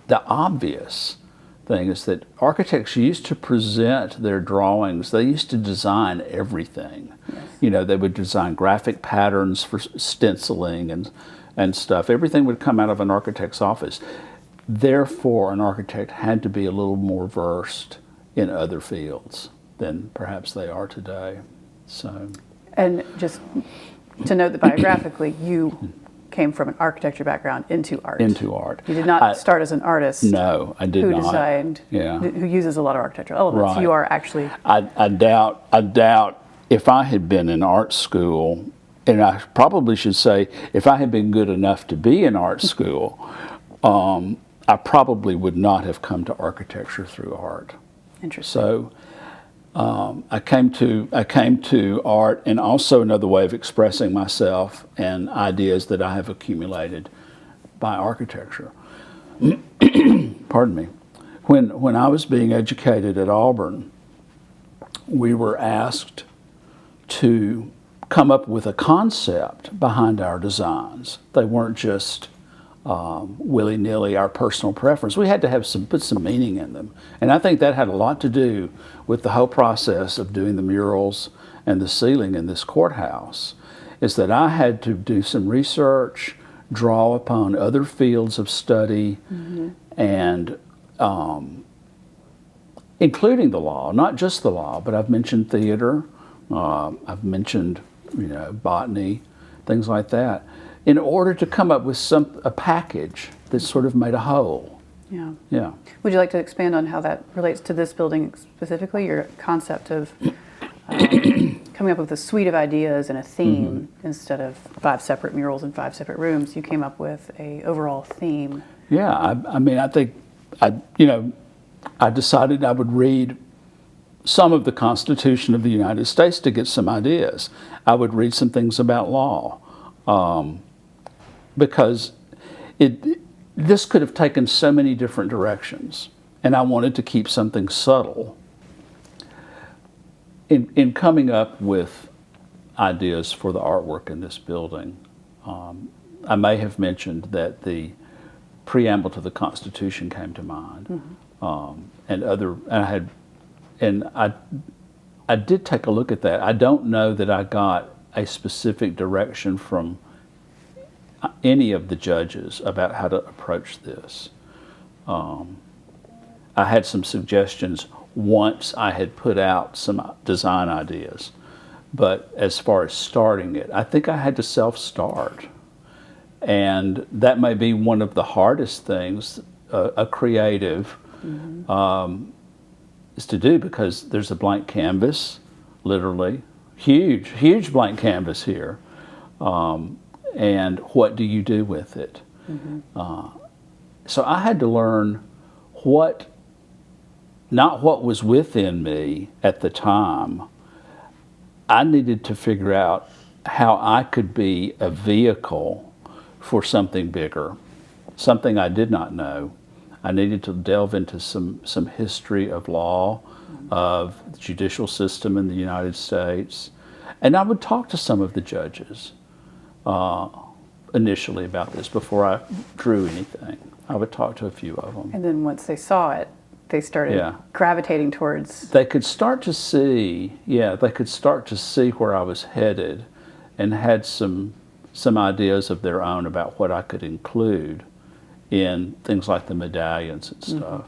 the obvious thing is that architects used to present their drawings. They used to design everything. Yes. They would design graphic patterns for stenciling and stuff. Everything would come out of an architect's office. Therefore, an architect had to be a little more versed in other fields than perhaps they are today. So, And just to note that biographically, you came from an architecture background into art. Into art. You did not start as an artist. No, I did who not. Designed, Yeah. who uses a lot of architectural elements. Right. You are actually. I doubt if I had been in art school, and I probably should say, if I had been good enough to be in art school, I probably would not have come to architecture through art. Interesting. So I came to art, and also another way of expressing myself and ideas that I have accumulated by architecture. Pardon me. When I was being educated at Auburn, we were asked to come up with a concept behind our designs. They weren't just willy-nilly our personal preference. We had to have put some meaning in them. And I think that had a lot to do with the whole process of doing the murals and the ceiling in this courthouse, is that I had to do some research, draw upon other fields of study, and including the law, not just the law, but I've mentioned theater, I've mentioned, botany, things like that, in order to come up with a package that sort of made a whole. Yeah. Yeah. Would you like to expand on how that relates to this building specifically? Your concept of coming up with a suite of ideas and a theme instead of 5 separate murals in 5 separate rooms. You came up with a overall theme. Yeah. I mean, I think I decided I would read some of the Constitution of the United States to get some ideas. I would read some things about law. Because this could have taken so many different directions, and I wanted to keep something subtle in coming up with ideas for the artwork in this building. I may have mentioned that the preamble to the Constitution came to mind, and I did take a look at that. I don't know that I got a specific direction from any of the judges about how to approach this. I had some suggestions once I had put out some design ideas, but as far as starting it, I think I had to self-start. And that may be one of the hardest things a creative is to do, because there's a blank canvas, literally, huge blank canvas here. And what do you do with it? So I had to learn not what was within me at the time. I needed to figure out how I could be a vehicle for something bigger, something I did not know. I needed to delve into some history of law, of the judicial system in the United States. And I would talk to some of the judges initially about this before I drew anything. I would talk to a few of them. And then once they saw it, they started gravitating towards. They could start to see, where I was headed, and had some ideas of their own about what I could include in things like the medallions and stuff.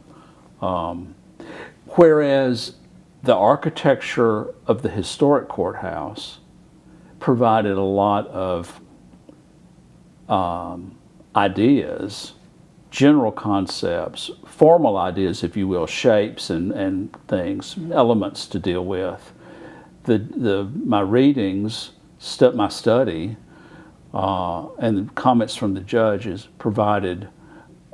Whereas the architecture of the historic courthouse provided a lot of ideas, general concepts, formal ideas, if you will, shapes and things, elements to deal with. My readings, my study, and the comments from the judges provided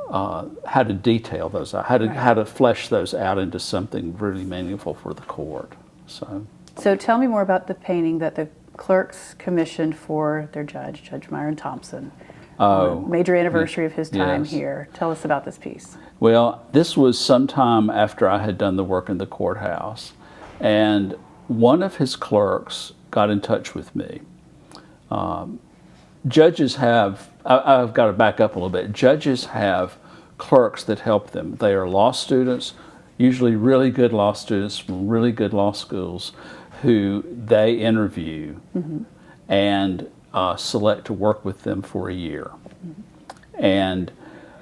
how to detail those, how to flesh those out into something really meaningful for the court. So tell me more about the painting that the clerks commissioned for their judge, Judge Myron Thompson. Major anniversary of his time here. Tell us about this piece. Well, this was sometime after I had done the work in the courthouse, and one of his clerks got in touch with me. Judges have, I've got to back up a little bit, judges have clerks that help them. They are law students, usually really good law students from really good law schools, who they interview and select to work with them for a year. And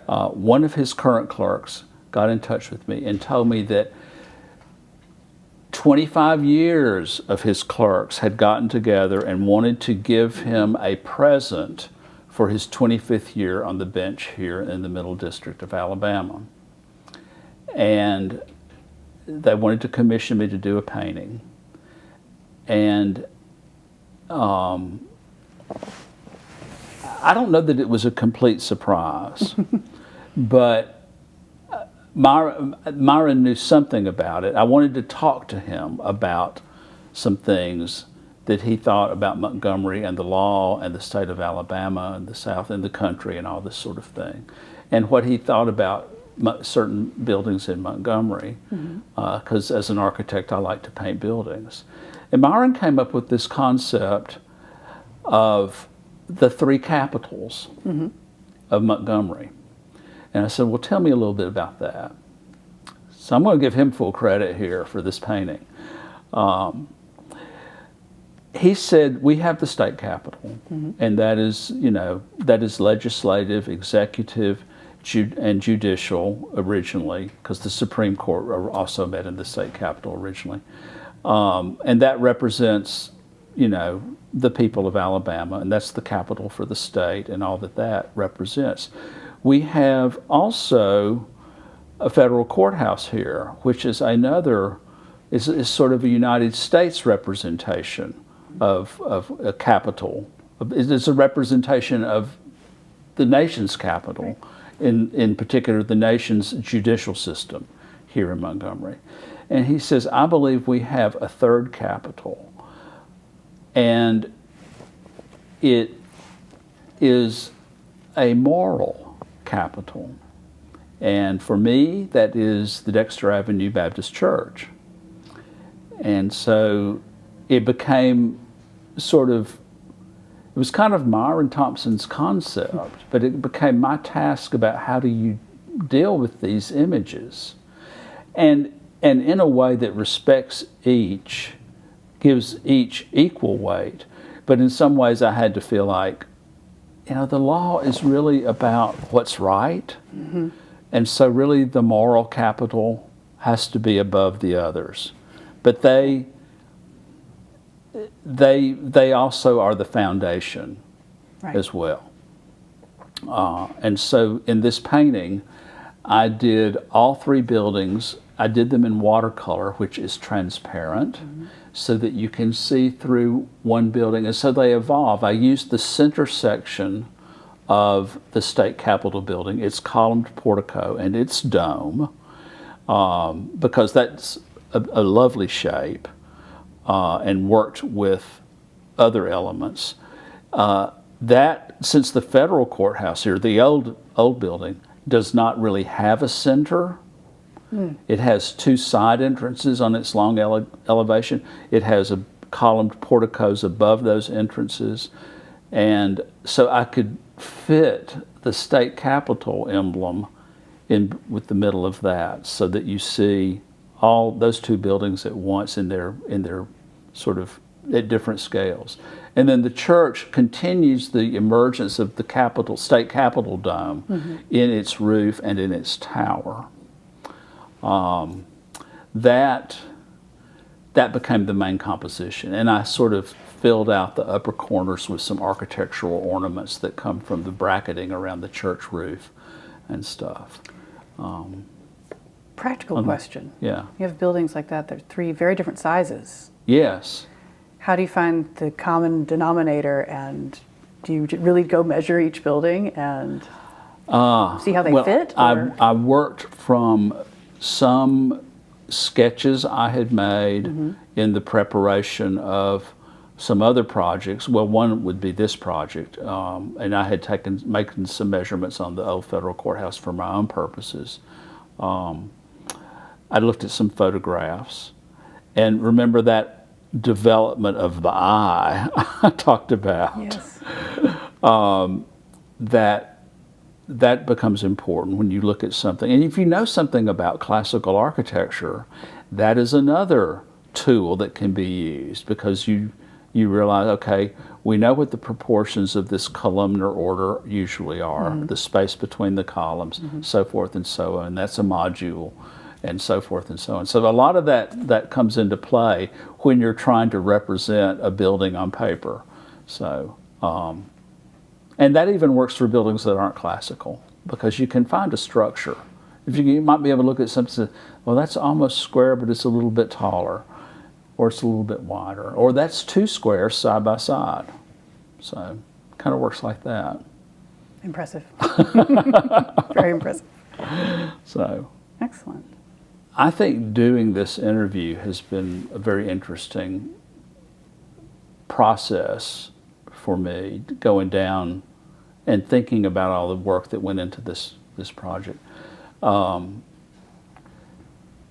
one of his current clerks got in touch with me and told me that 25 years of his clerks had gotten together and wanted to give him a present for his 25th year on the bench here in the Middle District of Alabama. And they wanted to commission me to do a painting. And I don't know that it was a complete surprise, but Myron knew something about it. I wanted to talk to him about some things that he thought about Montgomery and the law and the state of Alabama and the South and the country and all this sort of thing, and what he thought about certain buildings in Montgomery, because as an architect I like to paint buildings. And Myron came up with this concept of the three capitals of Montgomery. And I said, well, tell me a little bit about that. So I'm going to give him full credit here for this painting. He said, we have the state capitol, and that is, that is legislative, executive, and judicial originally, because the Supreme Court also met in the state capitol originally. And that represents, the people of Alabama, and that's the capital for the state and all that represents. We have also a federal courthouse here, which is is sort of a United States representation of a capital. It's a representation of the nation's capital, in particular the nation's judicial system here in Montgomery. And he says, I believe we have a third capital, and it is a moral capital. And for me, that is the Dexter Avenue Baptist Church. And so it became it was kind of Myron Thompson's concept, but it became my task about how do you deal with these images. And in a way that respects each, gives each equal weight. But in some ways I had to feel like, the law is really about what's right. And so really the moral capital has to be above the others. But they also are the foundation as well. And so in this painting, I did all three buildings. I did them in watercolor, which is transparent, so that you can see through one building. And so they evolve. I used the center section of the state capitol building, its columned portico and its dome, because that's a lovely shape, and worked with other elements. Since the federal courthouse here, the old building, does not really have a center. It has two side entrances on its long elevation. It has columned porticos above those entrances. And so I could fit the state capitol emblem in with the middle of that, so that you see all those two buildings at once in their sort of at different scales. And then the church continues the emergence of the state capitol dome in its roof and in its tower. That became the main composition, and I sort of filled out the upper corners with some architectural ornaments that come from the bracketing around the church roof and stuff. Practical question. Yeah. You have buildings like that. They're three very different sizes. Yes. How do you find the common denominator, and do you really go measure each building and see how they fit? I worked from some sketches I had made in the preparation of some other projects. Well, one would be this project, and I had making some measurements on the old federal courthouse for my own purposes. I looked at some photographs, and remember that development of the eye I talked about. Yes. That becomes important when you look at something. And if you know something about classical architecture, that is another tool that can be used, because you realize, okay, we know what the proportions of this columnar order usually are, the space between the columns, so forth and so on. That's a module. and so forth and so on. So a lot of that comes into play when you're trying to represent a building on paper. So, and that even works for buildings that aren't classical, because you can find a structure. If you might be able to look at something, well, that's almost square, but it's a little bit taller, or it's a little bit wider, or that's two squares side by side. So, kind of works like that. Impressive. Very impressive. So, excellent. I think doing this interview has been a very interesting process for me, going down and thinking about all the work that went into this project.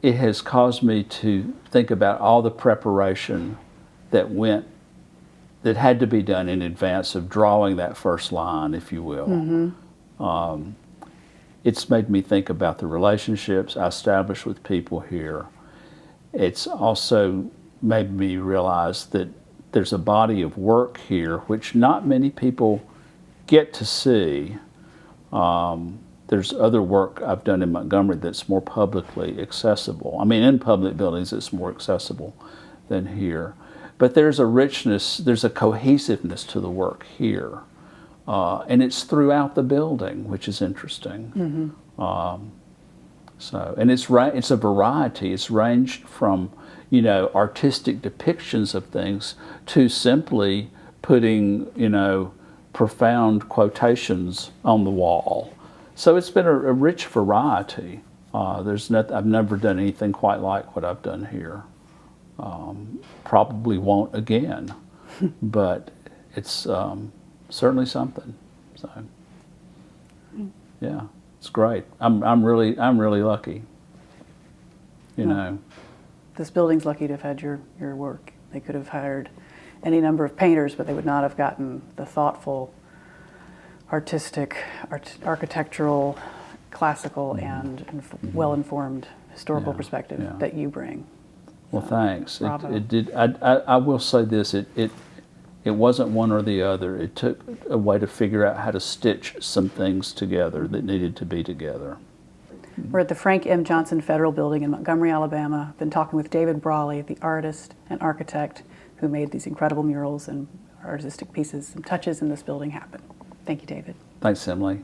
It has caused me to think about all the preparation that had to be done in advance of drawing that first line, if you will. Mm-hmm. It's made me think about the relationships I established with people here. It's also made me realize that there's a body of work here which not many people get to see. There's other work I've done in Montgomery that's more publicly accessible. I mean, in public buildings, it's more accessible than here. But there's a richness, there's a cohesiveness to the work here. And it's throughout the building, which is interesting. Mm-hmm. And it's a variety. It's ranged from, artistic depictions of things to simply putting, profound quotations on the wall. So it's been a rich variety. I've never done anything quite like what I've done here. Probably won't again, but it's certainly something. So, yeah, it's great. I'm really lucky. This building's lucky to have had your work. They could have hired any number of painters, but they would not have gotten the thoughtful, artistic, architectural, classical, and well-informed historical perspective that you bring. Well, thanks. Bravo. It did. I will say this. It wasn't one or the other. It took a way to figure out how to stitch some things together that needed to be together. We're at the Frank M. Johnson Federal Building in Montgomery, Alabama. I've been talking with David Brawley, the artist and architect who made these incredible murals and artistic pieces and touches in this building happen. Thank you, David. Thanks, Emily.